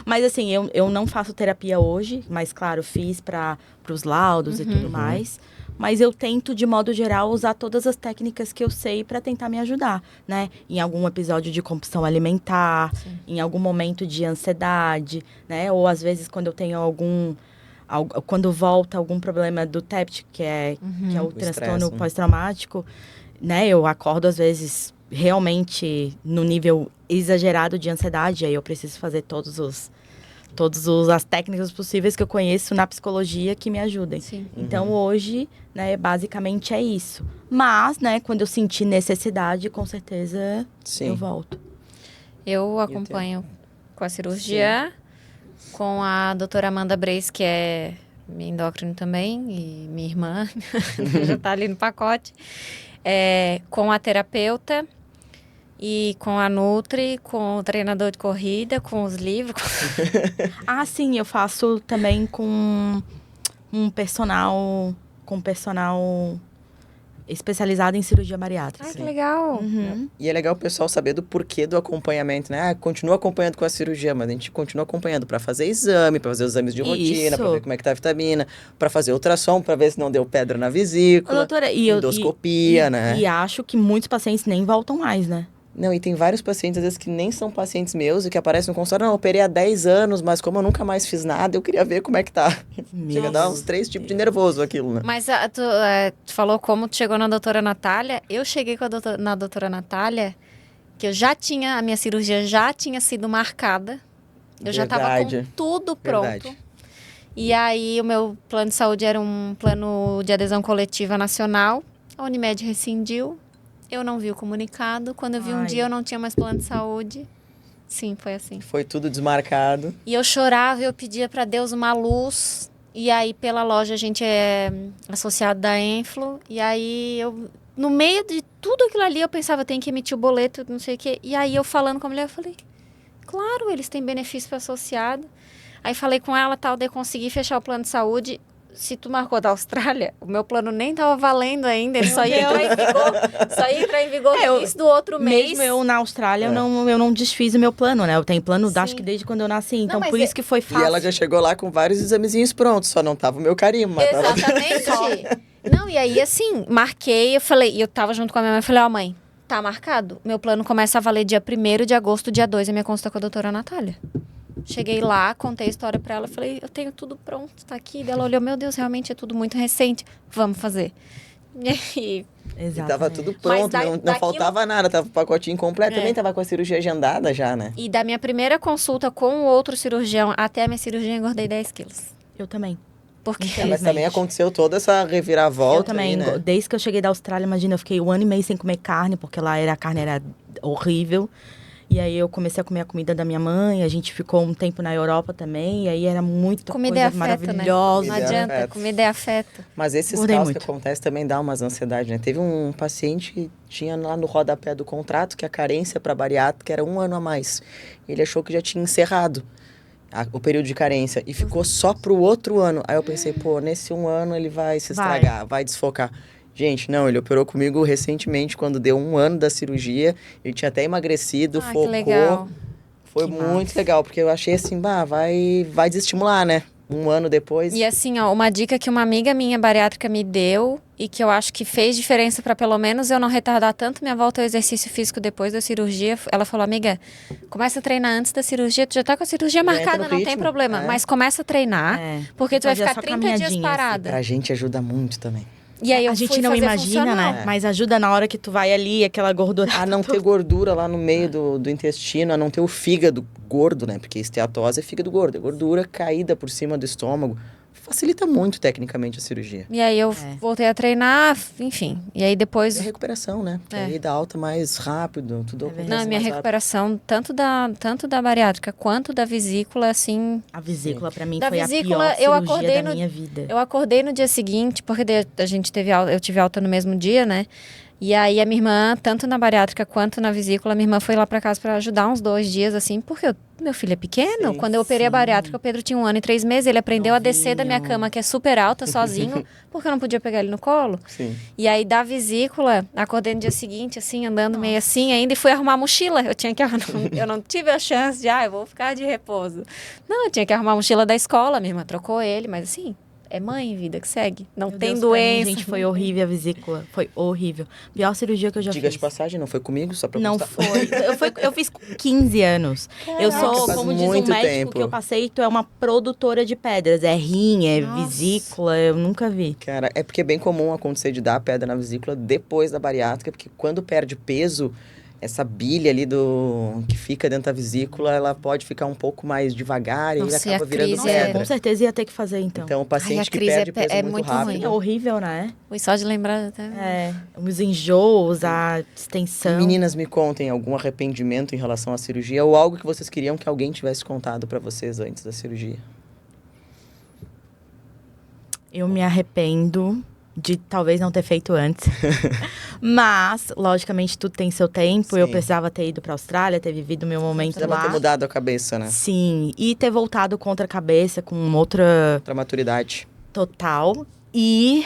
Mas assim, eu não faço terapia hoje. Mas claro, fiz para os laudos e tudo mais. Mas eu tento, de modo geral, usar todas as técnicas que eu sei para tentar me ajudar, né? Em algum episódio de compulsão alimentar, em algum momento de ansiedade, né? Ou às vezes quando eu tenho quando volta algum problema do TEPT, que é o transtorno estresse, né? pós-traumático, né? Eu acordo às vezes realmente no nível exagerado de ansiedade, aí eu preciso fazer todas as técnicas possíveis que eu conheço na psicologia que me ajudem. Sim. Então, hoje, né, basicamente é isso. Mas, né, quando eu sentir necessidade, com certeza Sim. eu volto. Eu acompanho com a cirurgia, com a doutora Amanda Breis, que é minha endócrina também, e minha irmã, já tá ali no pacote. Com a terapeuta e com a Nutri, com o treinador de corrida, com os livros. Ah, sim, eu faço também com um personal especializado em cirurgia bariátrica. Ai, que legal. Uhum. E é legal o pessoal saber do porquê do acompanhamento, né? Ah, continua acompanhando com a cirurgia, mas a gente continua acompanhando para fazer exame, para fazer os exames de rotina, para ver como é que tá a vitamina, para fazer ultrassom, para ver se não deu pedra na vesícula, Doutora, endoscopia, né? E acho que muitos pacientes nem voltam mais, né? Não, e tem vários pacientes, às vezes, que nem são pacientes meus e que aparecem no consultório. Não, eu operei há 10 anos, mas como eu nunca mais fiz nada, eu queria ver como é que tá. Chega a dar uns 3 tipos de nervoso aquilo, né? Mas tu falou como tu chegou na doutora Natália. Eu cheguei na doutora Natália, que a minha cirurgia já tinha sido marcada. Eu já estava com tudo pronto. Verdade. E aí o meu plano de saúde era um plano de adesão coletiva nacional. A Unimed rescindiu. Eu não vi o comunicado. Quando eu vi um dia, eu não tinha mais plano de saúde. Sim, foi assim. Foi tudo desmarcado. E eu chorava, eu pedia para Deus uma luz. E aí, pela loja, a gente é associado da Enflo. E aí, no meio de tudo aquilo ali, eu pensava, tem que emitir o boleto, não sei o quê. E aí, eu falando com a mulher, eu falei, claro, eles têm benefício para associado. Aí, falei com ela, tal, daí consegui fechar o plano de saúde. Se tu marcou da Austrália, o meu plano nem tava valendo ainda, ele só ia entrar em vigor no início do outro mês. Mesmo eu na Austrália, eu não desfiz o meu plano, né? Eu tenho plano, acho que desde quando eu nasci, então não, por isso que foi fácil. E ela já chegou lá com vários examezinhos prontos, só não tava o meu carimbo. Mas exatamente. Não, e aí assim, marquei, eu tava junto com a minha mãe, falei, mãe, tá marcado? Meu plano começa a valer dia 1º de agosto, dia 2, a minha consulta com a doutora Natália. Cheguei lá, contei a história pra ela, falei, eu tenho tudo pronto, tá aqui. Daí ela olhou, meu Deus, realmente é tudo muito recente, vamos fazer. E aí... E tava tudo pronto, não faltava nada, tava o pacotinho completo, também tava com a cirurgia agendada já, né? E da minha primeira consulta com o outro cirurgião até a minha cirurgia, eu engordei 10 quilos. Eu também. Porque mas também aconteceu toda essa reviravolta. Eu também, aí, né? Desde que eu cheguei da Austrália, imagina, eu fiquei 1 ano e meio sem comer carne, porque lá a carne era horrível. E aí eu comecei a comer a comida da minha mãe, a gente ficou um tempo na Europa também, e aí era muita comida coisa afeto, maravilhosa. Né? Não adianta, comida é afeto. Mas esses casos que acontecem também dá umas ansiedades, né? Teve um paciente que tinha lá no rodapé do contrato que a carência para bariátrica era 1 ano a mais. Ele achou que já tinha encerrado o período de carência e ficou só pro outro ano. Aí eu pensei, nesse 1 ano ele vai se estragar, vai desfocar. Gente, não, ele operou comigo recentemente, quando deu 1 ano da cirurgia. Ele tinha até emagrecido, focou. Legal. Foi muito legal, porque eu achei assim, vai desestimular, né? 1 ano depois. E assim, uma dica que uma amiga minha bariátrica me deu e que eu acho que fez diferença para pelo menos eu não retardar tanto minha volta ao exercício físico depois da cirurgia. Ela falou, amiga, começa a treinar antes da cirurgia. Tu já tá com a cirurgia marcada, não tem problema. Mas começa a treinar, porque tu vai ficar 30 dias parada. Pra gente ajuda muito também. E aí a gente não imagina, né? Mas ajuda na hora que tu vai ali, aquela gordura. A não ter gordura lá no meio do intestino, a não ter o fígado gordo, né? Porque esteatose é fígado gordo, é gordura caída por cima do estômago. Facilita muito tecnicamente a cirurgia. E aí eu voltei a treinar, enfim. E aí depois... E a recuperação, né? Porque aí dá alta mais rápido, tudo acontece Não, a minha recuperação, tanto da bariátrica quanto da vesícula, assim... A vesícula, pra mim, da foi vesícula, a pior cirurgia da minha vida. Eu acordei no dia seguinte, porque eu tive alta no mesmo dia, né? E aí a minha irmã, tanto na bariátrica quanto na vesícula, minha irmã foi lá pra casa pra ajudar uns 2 dias, assim, porque meu filho é pequeno. Sim, quando eu operei a bariátrica, o Pedro tinha 1 ano e 3 meses, ele aprendeu a descer da minha cama, que é super alta, sozinho, porque eu não podia pegar ele no colo. Sim. E aí da vesícula, acordei no dia seguinte, assim, andando meio assim ainda, e fui arrumar a mochila. Eu não tive a chance de, eu vou ficar de repouso. Não, eu tinha que arrumar a mochila da escola, minha irmã trocou ele, mas assim... É mãe, vida que segue. Não Meu tem Deus, doença. Pra mim, gente, foi horrível a vesícula. Foi horrível. Pior cirurgia que eu já fiz. Diga de passagem, não foi comigo, só pra Não constar. foi. Eu fiz 15 anos. Eu sou, como diz um médico que eu passei, tu é uma produtora de pedras. É rim, é vesícula, eu nunca vi. Cara, é porque é bem comum acontecer de dar pedra na vesícula depois da bariátrica, porque quando perde peso... essa bile ali que fica dentro da vesícula, ela pode ficar um pouco mais devagar Nossa, e e a acaba virando crise pedra. Com certeza ia ter que fazer, então. Então, o paciente a que crise perde é peso é muito muito rápido. É horrível, né? E só de lembrar até... Os enjoos, a E distensão. meninas, me contem algum arrependimento em relação à cirurgia ou algo que vocês queriam que alguém tivesse contado pra vocês antes da cirurgia? Eu me arrependo de talvez não ter feito antes. Mas, logicamente, tudo tem seu tempo. Eu Sim. precisava ter ido pra Austrália, ter vivido o meu momento Precisava lá. ter mudado a cabeça, né? Sim, e ter voltado contra a cabeça com outra Outra maturidade. total. E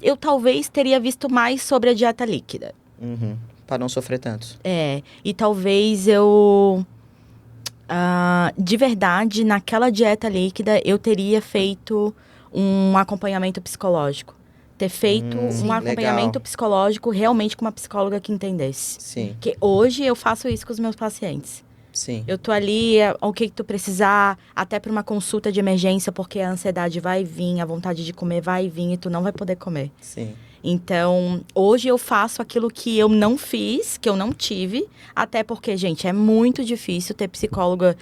eu talvez teria visto mais sobre a dieta líquida. Uhum. Pra não sofrer tanto. E talvez eu... de verdade, naquela dieta líquida, eu teria feito um acompanhamento psicológico. Ter feito Sim, um acompanhamento legal. psicológico realmente com uma psicóloga que entendesse. Sim, Porque hoje eu faço isso com os meus pacientes. sim. Eu tô ali, o que tu precisar, até para uma consulta de emergência, porque a ansiedade vai vir, a vontade de comer vai vir e tu não vai poder comer. Sim. Então, hoje eu faço aquilo que eu não fiz, que eu não tive, até porque, gente, é muito difícil ter psicóloga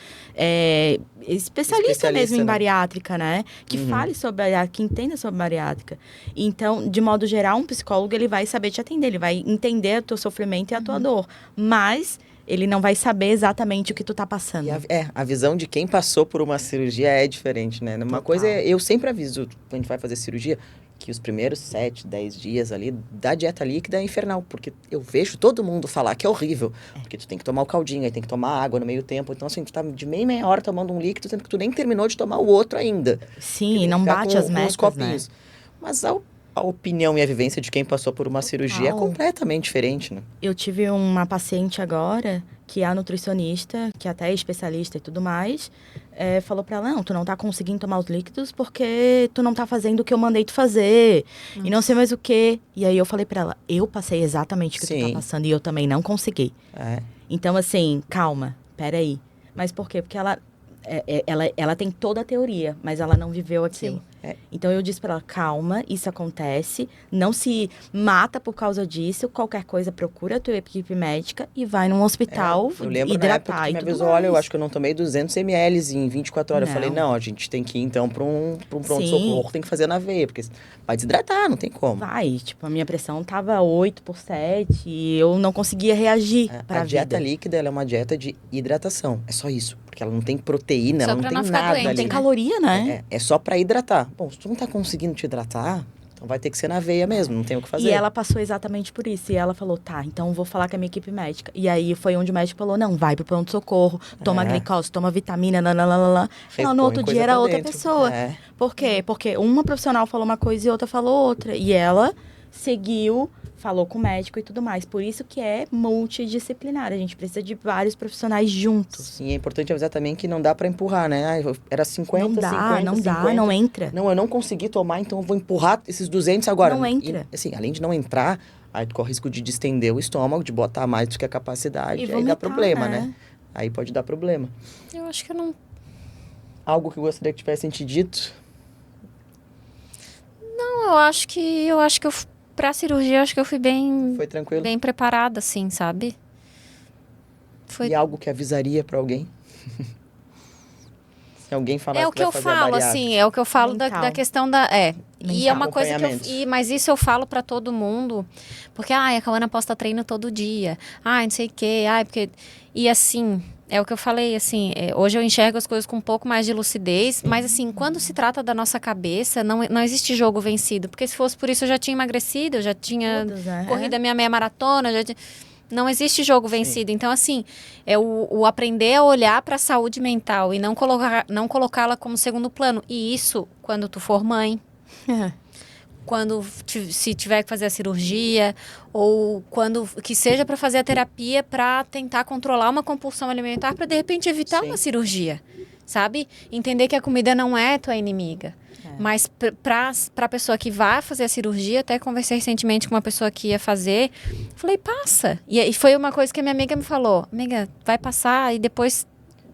especialista mesmo em né? bariátrica, né? Que fale sobre bariátrica, que entenda sobre bariátrica. Então, de modo geral, um psicólogo, ele vai saber te atender, ele vai entender o teu sofrimento e a tua dor. Mas ele não vai saber exatamente o que tu tá passando. E a visão de quem passou por uma cirurgia é diferente, né? Uma Total. coisa eu sempre aviso, quando a gente vai fazer cirurgia, que os primeiros 7, 10 dias ali da dieta líquida é infernal, porque eu vejo todo mundo falar que é horrível, porque tu tem que tomar o caldinho, aí tem que tomar água no meio tempo, então assim, tu tá de meia hora tomando um líquido, sendo que tu nem terminou de tomar o outro ainda. Sim, e não bate as com os metas, né? copinhos. Mas a opinião e a vivência de quem passou por uma cirurgia é Total. completamente diferente, né? Eu tive uma paciente agora, que é a nutricionista, que até é especialista e tudo mais, falou pra ela, não, tu não tá conseguindo tomar os líquidos porque tu não tá fazendo o que eu mandei tu fazer. E não sei mais o quê. E aí eu falei pra ela, eu passei exatamente o que tu Sim. tá passando e eu também não consegui. É. Então, assim, calma, peraí. Mas por quê? Porque ela tem toda a teoria, mas ela não viveu aquilo. Sim, é. Então, eu disse pra ela, calma, isso acontece, não se mata por causa disso, qualquer coisa, procura a tua equipe médica e vai num hospital Eu lembro na época hidratar que e me tudo avisou, olha, eu mais. acho que eu não tomei 200 ml em 24 horas. Eu falei, Não. não, a gente tem que ir então pra um Sim. pronto-socorro, tem que fazer na veia, porque vai desidratar, não tem como. Vai, tipo, a minha pressão tava 8/7 e eu não conseguia reagir pra A dieta vida. líquida, ela é uma dieta de hidratação, é só isso, porque ela não tem proteína, Só ela não pra tem não ficar nada doente, ali. Tem né? caloria, né? É só pra hidratar. Bom, se tu não tá conseguindo te hidratar, então vai ter que ser na veia mesmo, não tem o que fazer. E ela passou exatamente por isso. E ela falou, tá, então vou falar com a minha equipe médica. E aí foi onde o médico falou, não, vai pro pronto-socorro, toma glicose, toma vitamina, nananana. Ela, no Repõe outro coisa dia era pra outra dentro. pessoa. É. Por quê? Porque uma profissional falou uma coisa e outra falou outra. E ela seguiu, falou com o médico e tudo mais. Por isso que é multidisciplinar. A gente precisa de vários profissionais juntos. Sim, é importante avisar também que não dá pra empurrar, né? Era 50, Não dá, 50, não dá, 50. não entra. Não, eu não consegui tomar, então eu vou empurrar esses 200 agora. Não entra. E, assim, além de não entrar, aí tu corre risco de distender o estômago, de botar mais do que a capacidade, E aí dá vomitar, problema, né? né? Aí pode dar problema. Eu acho que eu não... Algo que eu gostaria que tivessem te dito? Não, eu acho que pra cirurgia, eu acho que eu fui Foi tranquilo? bem preparada, assim, sabe? Foi... E algo que avisaria pra alguém? Se alguém falasse É o que vai eu fazer a falo, bariátrica. assim, é o que eu falo da Mental. questão da... E é uma coisa que Acompanhamento. mas isso eu falo pra todo mundo, porque, a Cauana posta treino todo dia, não sei o quê, porque... E assim, é o que eu falei, assim, hoje eu enxergo as coisas com um pouco mais de lucidez, mas assim, quando se trata da nossa cabeça, não existe jogo vencido, porque se fosse por isso eu já tinha emagrecido, eu já tinha Todas, né? corrido a minha meia maratona, não existe jogo vencido. Então, assim, é o aprender a olhar para a saúde mental e não colocá-la como segundo plano. E isso quando tu for mãe, quando se tiver que fazer a cirurgia, ou quando que seja para fazer a terapia para tentar controlar uma compulsão alimentar para de repente evitar Sim. uma cirurgia, sabe? Entender que a comida não é tua inimiga. Mas para a pessoa que vai fazer a cirurgia, até conversei recentemente com uma pessoa que ia fazer, falei, passa. E foi uma coisa que a minha amiga me falou, amiga, vai passar e depois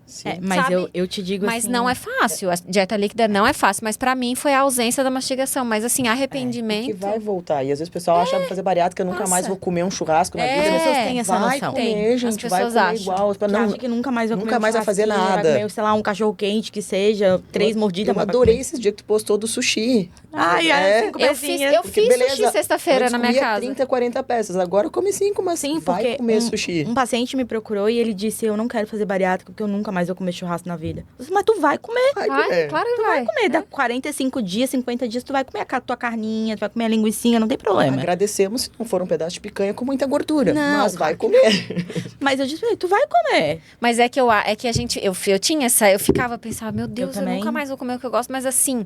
Sim. Mas sabe? eu te digo Mas assim... não é fácil. A dieta líquida não é fácil. Mas pra mim foi a ausência da mastigação. Mas assim, arrependimento... Que vai voltar. E às vezes o pessoal acha que vai fazer bariátrica, nunca nossa. mais vou comer um churrasco na vida. As Mas pessoas têm essa vai noção. comer, Tem. As gente, vai pessoas comer acham. igual. Que acha que nunca mais vai comer nunca mais vai fazer churrasquinho, nada. Vai comer, sei lá, um cachorro quente que seja, 3 mordidas. Eu mas vai adorei comer. esse dia que tu postou do sushi. Ai, É. 5 Eu fiz, pecinhas. eu Porque, fiz beleza, sushi sexta-feira antes na minha comia casa. 30, 40 peças. Agora eu come 5, mas Sim, vai porque comer sushi. um paciente me procurou e ele disse, eu não quero fazer bariátrica porque eu nunca mais vou comer churrasco na vida. Eu disse, mas tu vai comer. Vai Vai, comer. claro que Tu vai comer. Dá 45 dias, 50 dias, tu vai comer a tua carninha, tu vai comer a linguicinha, não tem problema. Agradecemos se não for um pedaço de picanha com muita gordura. Não, mas vai claro comer. Mas eu disse, tu vai comer. Mas é que a gente, eu tinha essa, eu ficava pensando, meu Deus, eu também. nunca mais vou comer o que eu gosto, mas assim,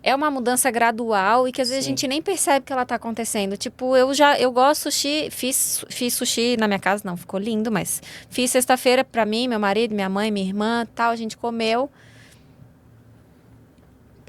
é uma mudança gradual e que às vezes Sim. a gente nem percebe que ela tá acontecendo. Tipo, eu gosto de sushi, fiz sushi na minha casa, não, ficou lindo, mas fiz sexta-feira pra mim, meu marido, minha mãe, minha irmã, tal, a gente comeu.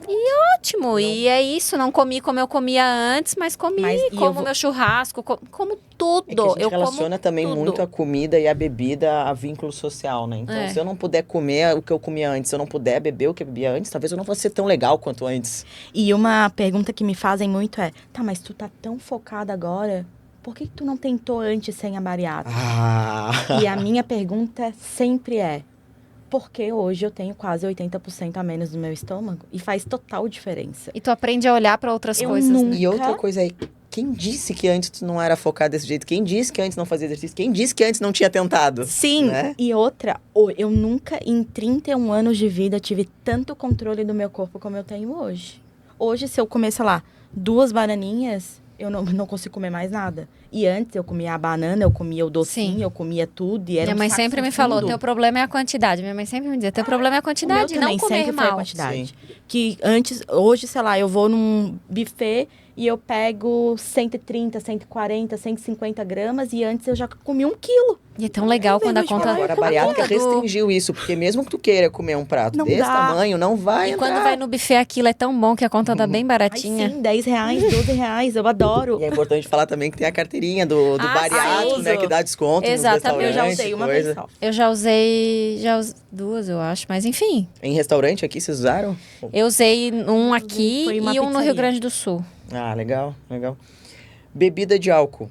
E ótimo, e é isso, não comi como eu comia antes, mas comi, Mas, e eu como vou- meu churrasco, como tudo. É que a gente eu relaciona como também tudo. muito a comida e a bebida a vínculo social, né? Então, É. se eu não puder comer o que eu comia antes, se eu não puder beber o que eu bebia antes, talvez eu não vou ser tão legal quanto antes. E uma pergunta que me fazem muito é, tá, mas tu tá tão focada agora, por que tu não tentou antes sem a bariátrica? Ah! E a minha pergunta sempre é, porque hoje eu tenho quase 80% a menos no meu estômago e faz total diferença. E tu aprende a olhar pra outras Eu coisas, né? nunca- E outra coisa aí, quem disse que antes tu não era focado desse jeito? Quem disse que antes não fazia exercício? Quem disse que antes não tinha tentado? Sim, Né? e outra, eu nunca em 31 anos de vida tive tanto controle do meu corpo como eu tenho hoje. Hoje, se eu comer, sei lá, 2 bananinhas, eu não consigo comer mais nada. E antes eu comia a banana, eu comia o docinho, Sim. eu comia tudo e era Minha um mãe saco sempre sem me falou, fundo. teu problema é a quantidade. Minha mãe sempre me dizia, teu problema é a O meu quantidade, não também comer sempre foi a mal. quantidade. Que antes, hoje, sei lá, eu vou num buffet e eu pego 130, 140, 150 gramas e antes eu já comi 1 quilo. E é tão legal quando a vergonha de conta... falar, Agora a como bariátrica conta do- restringiu isso, porque mesmo que tu queira comer um prato Não desse dá. tamanho, não vai E entrar. quando vai no buffet aquilo é tão bom que a conta tá bem Ai, baratinha. sim, R$10, R$12, eu adoro. E é importante falar também que tem a carteirinha do Ah, bariátrico, sim. né? Que dá desconto Exatamente. nos Eu já restaurantes. usei uma coisa. vez só. Eu já usei 2, eu acho, mas enfim. Em restaurante aqui, vocês usaram? Eu usei um aqui Foi uma e um no pizzaria. Rio Grande do Sul. Ah, legal, legal. Bebida de álcool.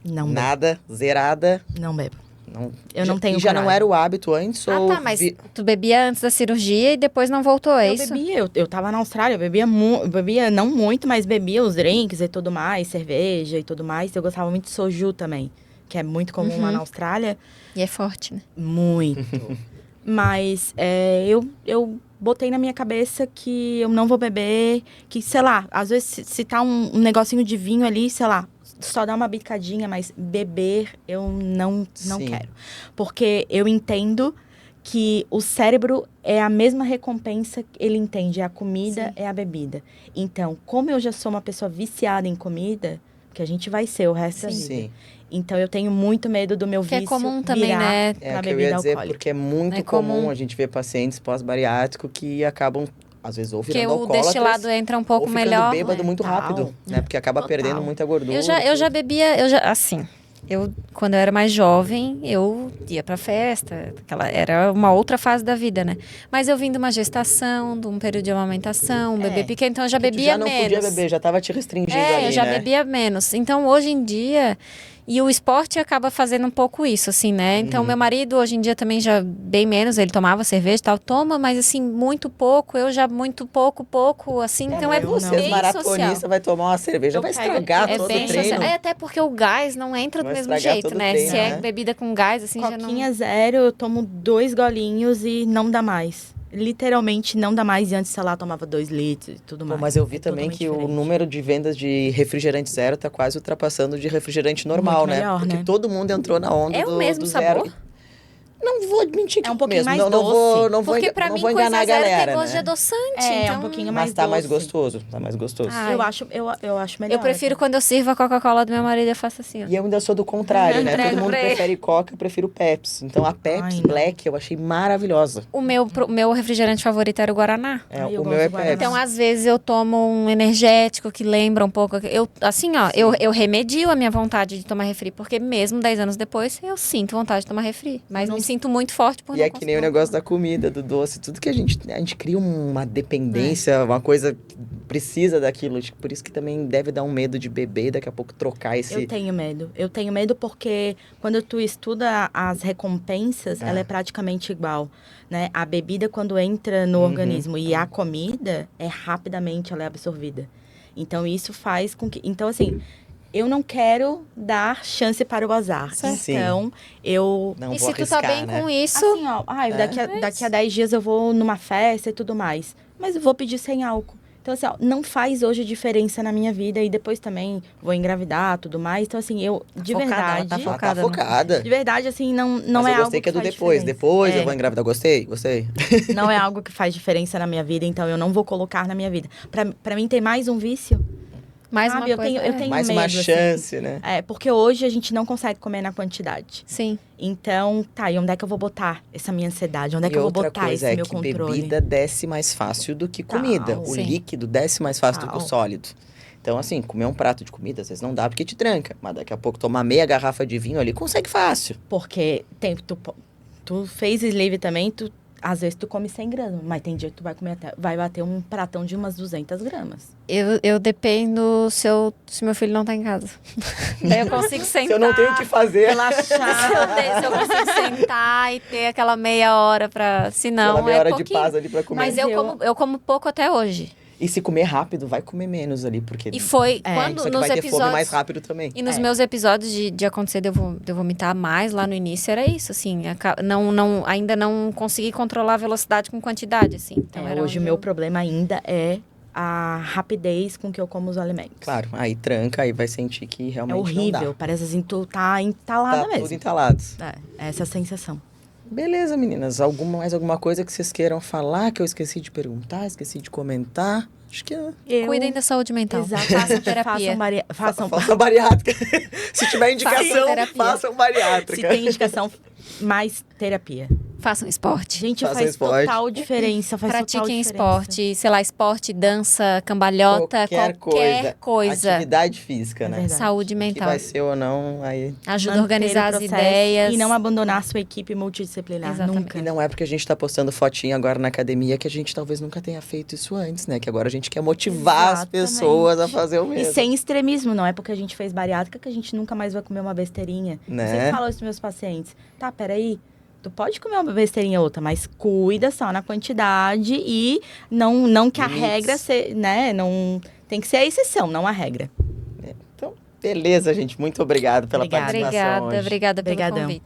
Não bebo. Nada, zerada. Não bebo. Não, Eu não tenho E já não coragem. era o hábito antes? Ah, ou tá, mas tu bebia antes da cirurgia e depois não voltou, é Eu isso? bebia, eu tava na Austrália, eu bebia não muito, mas bebia os drinks e tudo mais, cerveja e tudo mais. Eu gostava muito de soju também, que é muito comum lá na Austrália. E é forte, né? Muito. Mas eu botei na minha cabeça que eu não vou beber, que, sei lá, às vezes se tá um negocinho de vinho ali, sei lá, só dá uma bicadinha, mas beber eu não Sim. quero. Porque eu entendo que o cérebro é a mesma recompensa que ele entende, é a comida, é a bebida. Então, como eu já sou uma pessoa viciada em comida, que a gente vai ser o resto da vida. Sim. Então, eu tenho muito medo do meu Que é vício comum também, virar né? É pra o que eu bebida ia dizer, alcoólica. porque é muito É comum comum. a gente ver pacientes pós-bariátrico que acabam, às vezes, ou Porque virando o alcoólatras, destilado entra um pouco ou ficando melhor. bêbado muito Total. rápido, né? Porque acaba Total. perdendo muita gordura. Eu já bebia, assim, quando eu era mais jovem, eu ia pra festa, era uma outra fase da vida, né? Mas eu vim de uma gestação, de um período de amamentação, um bebê pequeno, então eu já Que tu bebia já não menos. podia beber, já tava te restringindo ali, eu já né? bebia menos. Então, hoje em dia... E o esporte acaba fazendo um pouco isso, assim, né? Então, meu marido, hoje em dia, também já bem menos. Ele tomava cerveja e tal. Toma, mas, assim, muito pouco. Eu já muito pouco, assim. Então, é eu não. Vocês, bem maratonista, social. vai tomar uma cerveja, Eu vai pego- estragar É todo bem o treino. social. É até porque o gás não entra do Vai mesmo estragar jeito, todo o né? treino, Se é né? bebida com gás, assim, já não... Coquinha zero, eu tomo 2 golinhos e não dá mais. Literalmente não dá mais. E antes, sei lá, tomava 2 litros e tudo Pô, mais. mas eu vi É também totalmente que o diferente. número de vendas de refrigerante zero tá quase ultrapassando de refrigerante normal, Muito né? melhor, Porque né? todo mundo entrou na onda É do, o mesmo do sabor? zero. Não vou admitir que É um pouquinho mesmo. mais não, não doce. vou, não vou, Porque enga- pra não mim, vou coisa enganar a zero galera, tem gosto de né? adoçante. É, então... um pouquinho mais Mas tá mais doce. gostoso, tá mais gostoso. Ah, Eu acho melhor. Eu prefiro quando eu sirvo a Coca-Cola do meu marido, eu faço assim, ó. E eu ainda sou do contrário, né? Entrego Todo mundo pra ele. prefere Coca, eu prefiro Pepsi. Então a Pepsi Ai, não. Black eu achei maravilhosa. O meu refrigerante favorito era o Guaraná. É, Ai, eu o gosto meu é do Guaraná. Pepsi. Então, às vezes, eu tomo um energético que lembra um pouco... Eu remedio a minha vontade de tomar refri, porque mesmo 10 anos depois, eu sinto vontade de tomar refri. Mas Eu não me sinto muito forte por E não é que nem o conseguir. negócio da comida, do doce, tudo que a gente cria uma dependência, uma coisa que precisa daquilo. Acho que por isso que também deve dar um medo de beber e daqui a pouco trocar esse... Eu tenho medo. Eu tenho medo porque quando tu estuda as recompensas, ela é praticamente igual, né? A bebida, quando entra no organismo e a comida, rapidamente ela é absorvida. Então, isso faz com que... Então, assim, eu não quero dar chance para o azar. Sim. Então, eu... Não E vou se tu tá arriscar, bem né? com isso, Assim, ó, daqui a 10 dias eu vou numa festa e tudo mais. Mas eu vou pedir sem álcool. Então, assim, ó, não faz hoje diferença na minha vida. E depois também vou engravidar, tudo mais. Então, assim, eu, de focada, ela verdade... tá Ela tá focada, né? focada. De verdade, assim, não Mas é eu algo gostei que é do faz depois. diferença. Depois eu É, vou engravidar. Gostei? não é algo que faz diferença na minha vida, então eu não vou colocar na minha vida. Pra mim, tem mais um vício, mais sabe? uma coisa. Eu tenho Mais medo, uma assim. chance, né? Porque hoje a gente não consegue comer na quantidade. Sim. Então, tá, e onde é que eu vou botar essa minha ansiedade? Onde é que eu vou outra botar coisa esse é meu que controle? bebida desce mais fácil do que comida. Tal. O Sim. líquido desce mais fácil do que o Tal. sólido. Então, assim, comer um prato de comida, às vezes não dá porque te tranca. Mas daqui a pouco tomar meia garrafa de vinho ali, consegue fácil. Porque tu fez sleeve também, às vezes tu come 100 gramas, mas tem dia que tu vai bater um pratão de umas 200 gramas. Eu dependo se meu filho não tá em casa. Daí eu consigo sentar. Se eu não tenho o que fazer, Relaxar. Se eu consigo sentar e ter aquela meia hora pra... Se não, aquela meia hora de pouquinho. paz ali pra comer. Mas eu- eu como pouco até hoje. E se comer rápido, vai comer menos ali, porque E foi quando só que nos vai ter fome mais episódios... rápido também. E nos meus episódios de acontecer de eu vomitar mais lá no início, era isso, assim. Ainda não consegui controlar a velocidade com quantidade, assim. Então, era Hoje o onde meu eu- problema ainda é a rapidez com que eu como os alimentos. Claro, aí tranca, aí vai sentir que É realmente horrível, não dá. parece assim, tu tá entalada Tá mesmo. tudo entalado. Essa sensação. Beleza, meninas. Mais alguma coisa que vocês queiram falar, que eu esqueci de perguntar, esqueci de comentar? Acho que Cuidem da saúde mental. Exatamente. Façam terapia. Façam bariátrica. Se tiver indicação, terapia. façam bariátrica. Se tem indicação, mais terapia. Façam esporte. Gente, Façam faz esporte. total diferença. Faz total Pratiquem diferença. esporte, sei lá, esporte, dança, cambalhota, qualquer coisa. Atividade física, É né? verdade. Saúde Que mental. vai ser ou não, aí... Ajuda a Manter organizar o as processo ideias. E não abandonar a sua equipe multidisciplinar. Exatamente. Nunca. E não é porque a gente tá postando fotinho agora na academia que a gente talvez nunca tenha feito isso antes, né? Que agora a gente quer motivar as Exatamente. pessoas a fazer o E mesmo. sem extremismo, não é porque a gente fez bariátrica que a gente nunca mais vai comer uma besteirinha. Né? Eu sempre falo isso pros meus pacientes. Tá, peraí. Tu pode comer uma besteirinha ou outra, mas cuida só na quantidade e não que a Limites. regra seja, né? Não, tem que ser a exceção, não a regra. Então, beleza, gente. Muito obrigado pela Obrigada. participação hoje. Obrigada pelo Obrigadão. convite.